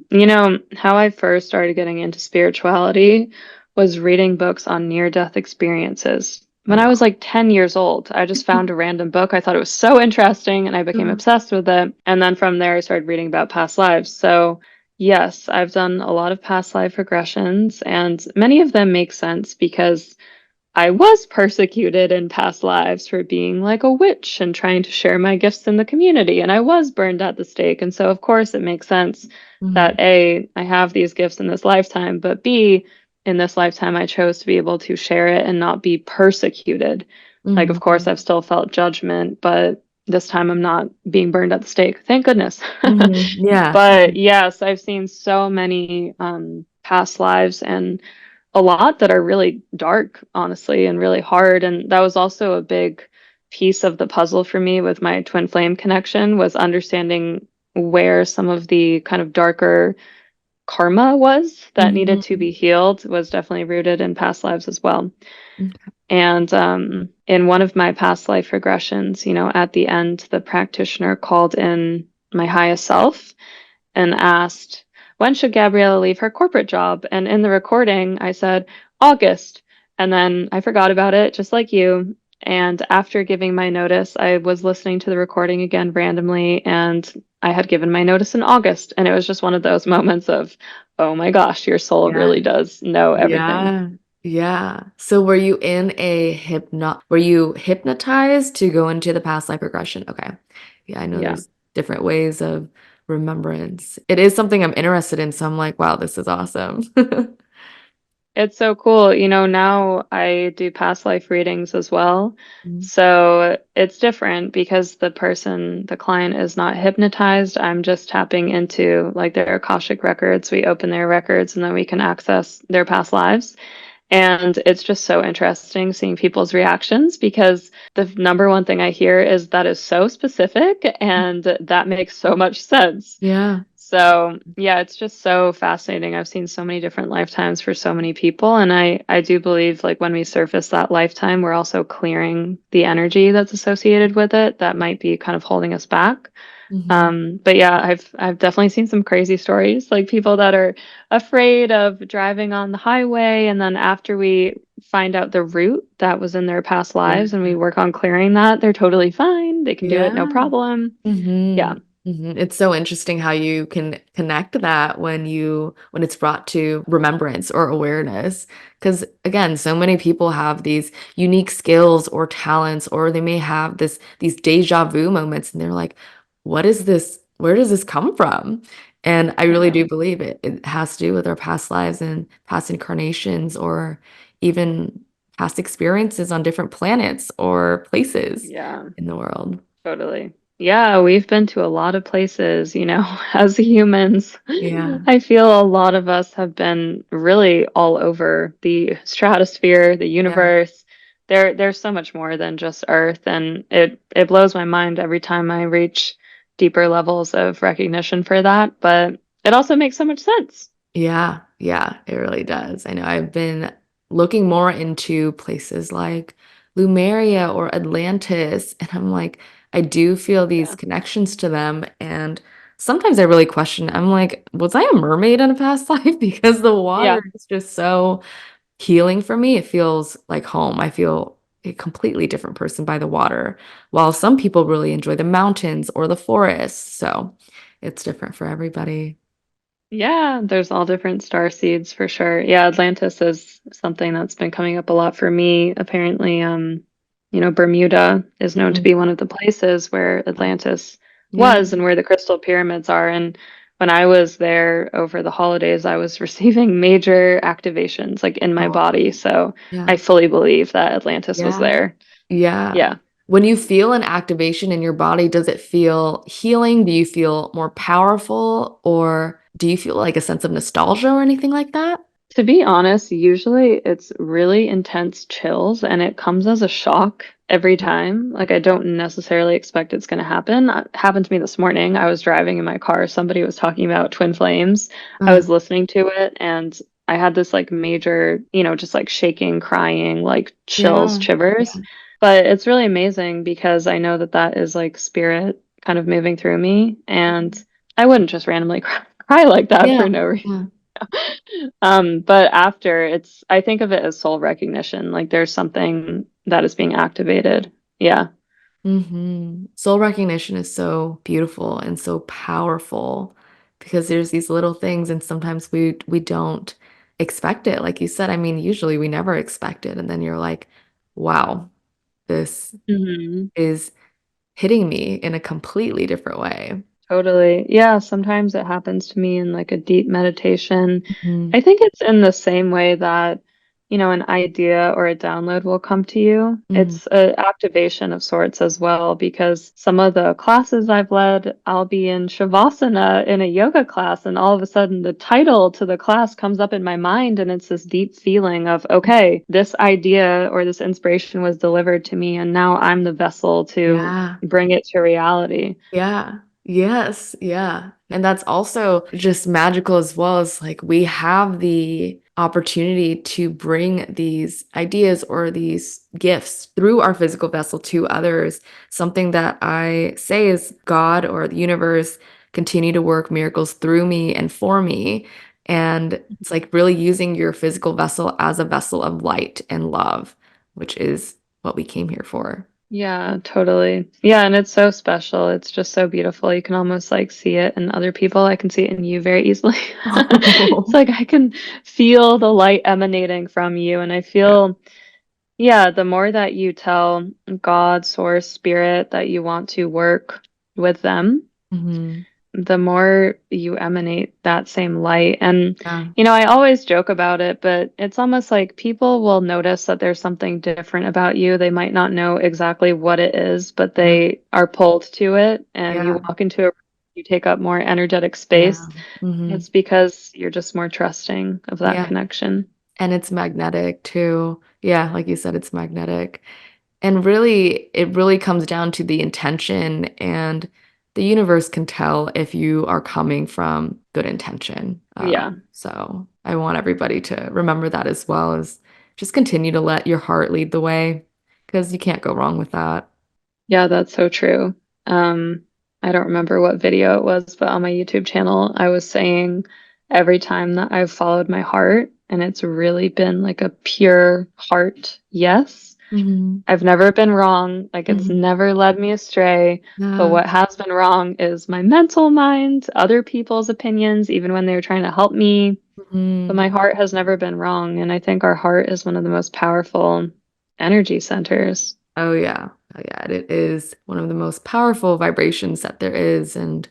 How I first started getting into spirituality was reading books on near-death experiences. Oh, When I was like 10 years old, I just found a random book. I thought it was so interesting and I became wow. obsessed with it. And then from there, I started reading about past lives. So, yes, I've done a lot of past life regressions, and many of them make sense because I was persecuted in past lives for being like a witch and trying to share my gifts in the community, and I was burned at the stake. And so, of course, it makes sense that Mhm. A, I have these gifts in this lifetime, but B, in this lifetime, I chose to be able to share it and not be persecuted. Like, of course, Mhm. I've still felt judgment, but this time I'm not being burned at the stake. Thank goodness. Mhm. Yeah. But yes, I've seen so many past lives and a lot that are really dark, honestly, and really hard. And that was also a big piece of the puzzle for me with my twin flame connection was understanding where some of the kind of darker karma was that needed to Mhm. be healed was definitely rooted in past lives as well. Okay. And in one of my past life regressions, at the end, the practitioner called in my highest self and asked, "When should Gabriella leave her corporate job?" And in the recording, I said, "August." And then I forgot about it, just like you. And after giving my notice, I was listening to the recording again randomly, and I had given my notice in August. And it was just one of those moments of, oh my gosh, your soul Yeah. really does know everything. Yeah. Yeah. So were you hypnotized to go into the past life regression? Okay. Yeah, I know Yeah. there's different ways of remembrance. It is something I'm interested in, so I'm like, wow, this is awesome. It's so cool. Now I do past life readings as well. Mhm. So it's different because the client is not hypnotized. I'm just tapping into like their Akashic records. We open their records and then we can access their past lives. And it's just so interesting seeing people's reactions because the number one thing I hear is that is so specific and that makes so much sense. Yeah. So, yeah, it's just so fascinating. I've seen so many different lifetimes for so many people, and I do believe like when we surface that lifetime, we're also clearing the energy that's associated with it that might be kind of holding us back. Hmm. But yeah, I've definitely seen some crazy stories, like people that are afraid of driving on the highway, and then after we find out the route that was in their past Yeah. lives and we work on clearing that, they're totally fine. They can do it no Yeah. problem. Hmm. Yeah. Hmm. It's so interesting how you can connect that when it's brought to remembrance or awareness. Because again, so many people have these unique skills or talents, or they may have these deja vu moments, and they're like, "What is this? Where does this come from?" And I really Yeah. do believe it has to do with our past lives and past incarnations, or even past experiences on different planets or places Yeah. in the world. Totally. Yeah, we've been to a lot of places, as humans. Yeah. I feel a lot of us have been really all over the stratosphere, the Yeah. universe. There's so much more than just Earth, and it blows my mind every time I reach deeper levels of recognition for that, but it also makes so much sense. Yeah, yeah, it really does. I know I've been looking more into places like Lumeria or Atlantis, and I'm like, I do feel these Yeah. connections to them. And sometimes I really question, I'm like, was I a mermaid in a past life? Because the Yeah. water is just so healing for me. It feels like home. I feel a completely different person by the water, while some people really enjoy the mountains or the forests. So it's different for everybody. Yeah, there's all different star seeds for sure. Yeah, Atlantis is something that's been coming up a lot for me. Apparently, Bermuda is known to Mhm. be one of the places where Atlantis Yeah. was and where the crystal pyramids are. And when I was there over the holidays, I was receiving major activations like in my Oh, body. So yeah. I fully believe that Atlantis was Yeah. there. Yeah. Yeah. When you feel an activation in your body, does it feel healing? Do you feel more powerful? Or do you feel like a sense of nostalgia or anything like that? To be honest, usually it's really intense chills and it comes as a shock every time. Like I don't necessarily expect it's going to happen. It happened to me this morning. I was driving in my car. Somebody was talking about twin flames. I Uh, was listening to it and I had this like major, just like shaking, crying, like chills, yeah. shivers. Yeah. But it's really amazing because I know that that is like spirit kind of moving through me. And I wouldn't just randomly cry like that Yeah. for no reason. Yeah. But after I think of it as soul recognition. Like there's something that is being activated. Yeah. Soul recognition is so beautiful and so powerful because there's these little things, and sometimes we don't expect it. Like you said, I mean, usually we never expect it, and then you're like, wow, this Hmm. is hitting me in a completely different way. Totally. Yeah, sometimes it happens to me in like a deep meditation. Mhm. I think it's in the same way that, an idea or a download will come to you. Mhm. It's an activation of sorts as well, because some of the classes I've led, I'll be in Shavasana in a yoga class, and all of a sudden the title to the class comes up in my mind, and it's this deep feeling of, okay, this idea or this inspiration was delivered to me, and now I'm the vessel to Yeah. bring it to reality. Yeah. Yes. Yeah. And that's also just magical as well as like we have the opportunity to bring these ideas or these gifts through our physical vessel to others. Something that I say is God or the universe continue to work miracles through me and for me. And it's like really using your physical vessel as a vessel of light and love, which is what we came here for. Yeah, totally. Yeah, and it's so special. It's just so beautiful. You can almost like see it in other people. I can see it in you very easily. It's like I can feel the light emanating from you, and I Yeah. feel, yeah, the more that you tell God, source, spirit that you want to work with them, Hmm. the more you emanate that same light. And, Yeah. I always joke about it, but it's almost like people will notice that there's something different about you. They might not know exactly what it is, but Yeah. they are pulled to it. And you Yeah. walk into a you take up more energetic Yeah. space. Hmm. It's because you're just more trusting of that Yeah. connection. And it's magnetic too. Yeah, like you said, it's magnetic. And really, it really comes down to the intention, and the universe can tell if you are coming from good intention. Yeah. So I want everybody to remember that as well as just continue to let your heart lead the way because you can't go wrong with that. Yeah, that's so true. Um, I don't remember what video it was, but on my YouTube channel, I was saying every time that I've followed my heart, and it's really been like a pure heart yes. Hmm. I've never been wrong. Like it's Hmm. never led me astray. But Yeah. what has been wrong is my mental mind, other people's opinions, even when they were trying to help me. But Hmm. my heart has never been wrong. And I think our heart is one of the most powerful energy centers. Oh yeah. Oh yeah. It is one of the most powerful vibrations that there is, and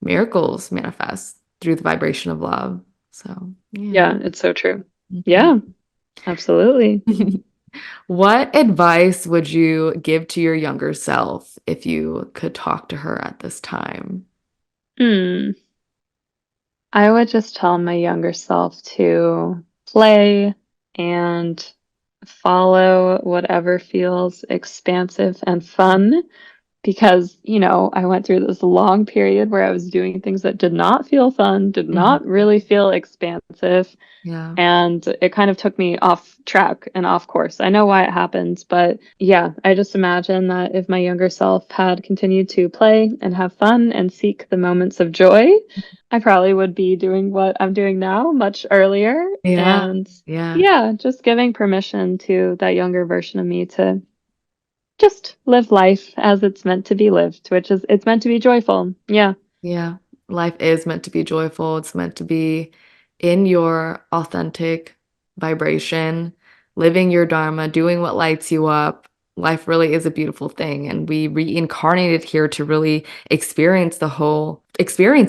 miracles manifest through the vibration of love. So, yeah. Yeah, it's so true. Mhm. Yeah, absolutely. What advice would you give to your younger self if you could talk to her at this time? Hmm. I would just tell my younger self to play and follow whatever feels expansive and fun because, I went through this long period where I was doing things that did not feel fun, did not Mhm. really feel expansive. Yeah. And it kind of took me off track and off course. I know why it happens, but yeah, I just imagine that if my younger self had continued to play and have fun and seek the moments of joy, I probably would be doing what I'm doing now much earlier. Yeah. And Yeah. yeah, just giving permission to that younger version of me to just live life as it's meant to be lived, which is it's meant to be joyful. Yeah. Yeah. Life is meant to be joyful. It's meant to be in your authentic vibration, living your dharma, doing what lights you up. Life really is a beautiful thing. And we reincarnated here to really experience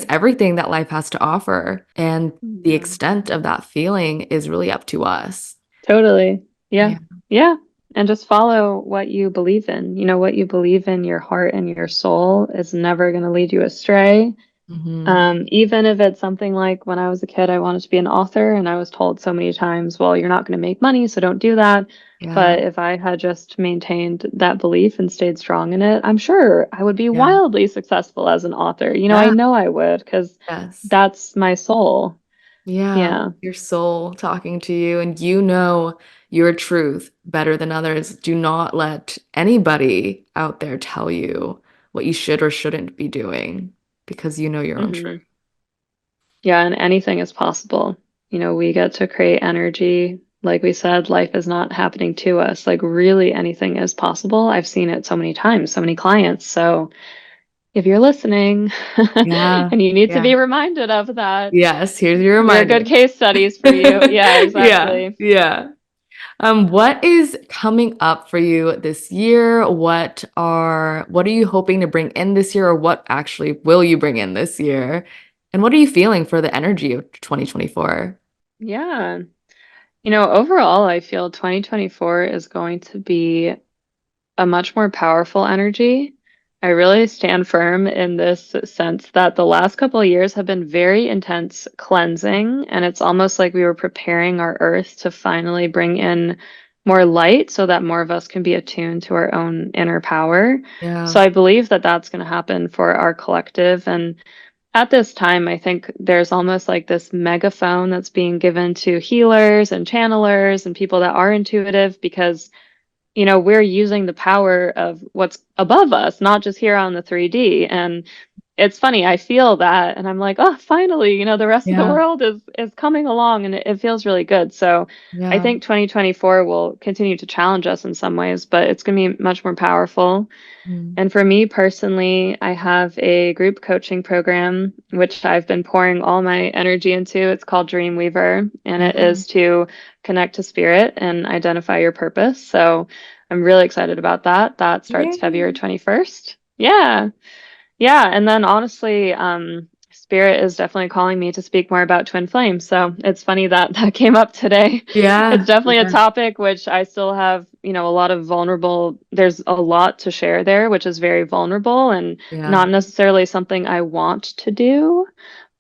everything that life has to offer. And the Yeah. extent of that feeling is really up to us. Totally. Yeah. Yeah. Yeah. And just follow what you believe in. What you believe in, your heart and your soul is never going to lead you astray. Hmm. Even if it's something like when I was a kid, I wanted to be an author, and I was told so many times, well, you're not going to make money, so don't do that. Yeah. But if I had just maintained that belief and stayed strong in it, I'm sure I would be Yeah. wildly successful as an author. I Yeah. know I would because Yes. that's my soul. Yeah, Yeah. your soul talking to you, and you know your truth better than others. Do not let anybody out there tell you what you should or shouldn't be doing because you know your own truth. Hmm. Yeah, and anything is possible. We get to create energy. Like we said, life is not happening to us. Like, really, anything is possible. I've seen it so many times, so many clients. So, if you're listening Yeah, and you need to yeah. be reminded of that, Yes, here's your they're good reminder. case studies for you. Yeah, Yeah, exactly. yeah. What is coming up for you this year? What are you hoping to bring in this year, or what actually will you bring in this year? And what are you feeling for the energy of 2024? Yeah. Overall, I feel 2024 is going to be a much more powerful energy. I really stand firm in this sense that the last couple of years have been very intense cleansing, and it's almost like we were preparing our earth to finally bring in more light so that more of us can be attuned to our own inner power. Yeah. So I believe that that's going to happen for our collective. And at this time, I think there's almost like this megaphone that's being given to healers and channelers and people that are intuitive because we're using the power of what's above us, not just here on the 3D. And it's funny. I feel that, and I'm like, oh, finally, the rest of the Yeah. world is coming along, and it feels really good. So I Yeah. think 2024 will continue to challenge us in some ways, but it's going to be much more powerful. Mm. And for me personally, I have a group coaching program, which I've been pouring all my energy into. It's called Dreamweaver, and it Yeah. is to connect to spirit and identify your purpose. So I'm really excited about that. That starts February Yay. 21st. Yeah. Yeah. And then honestly, spirit is definitely calling me to speak more about twin flames. So it's funny that that came up today. It's Yeah. definitely a Yeah. topic which I still have, a lot of vulnerable, there's a lot to share there, which is very vulnerable and Yeah. not necessarily something I want to do,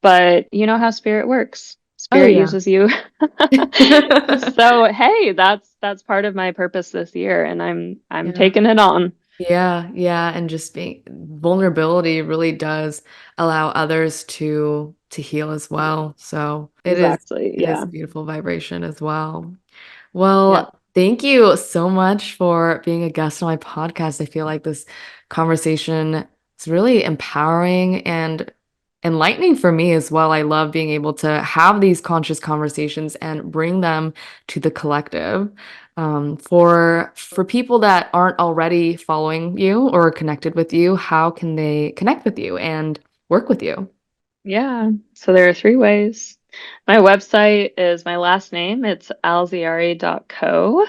but you know how spirit works. Oh Spirit yeah. uses you. So, hey, that's part of my purpose this year and I'm Yeah. taking it on. Yeah, yeah, and just being vulnerability really does allow others to heal as well. So Exactly. it is Yeah. a beautiful vibration as well. Yeah. Well, thank you so much for being a guest on my podcast. I feel like this conversation is really empowering and enlightening for me as well. I love being able to have these conscious conversations and bring them to the collective. For people that aren't already following you or connected with you, how can they connect with you and work with you? Yeah. So there are three ways. My website is my last name. It's alziari.co.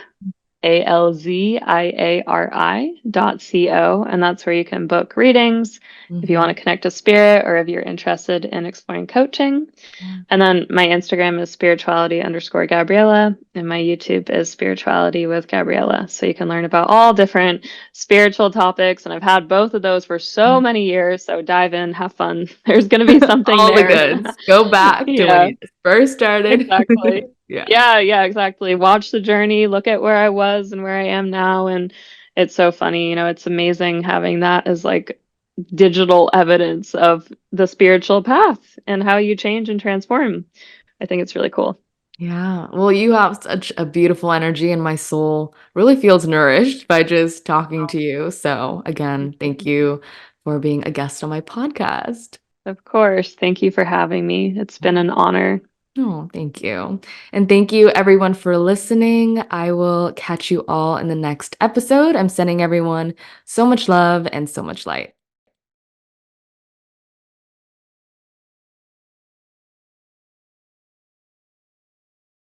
alziari.co, and that's where you can book readings if you Hmm. want to connect to spirit or if you're interested in exploring coaching. Yeah. And then my Instagram is spirituality_Gabriella, and my YouTube is spirituality with Gabriella. So you can learn about all different spiritual topics. And I've had both of those for so many years. So dive in, have fun. There's going to be something All the there. goods. Go back to when Yeah. you first started. Exactly. Yeah. Yeah, yeah, exactly. Watch the journey, look at where I was and where I am now. And it's so funny, it's amazing having that as like digital evidence of the spiritual path and how you change and transform. I think it's really cool. Yeah. Well, you have such a beautiful energy, and my soul really feels nourished by just talking to you. So, again, thank you for being a guest on my podcast. Of course. Thank you for having me. It's been an honor. Oh, thank you. And thank you, everyone, for listening. I will catch you all in the next episode. I'm sending everyone so much love and so much light.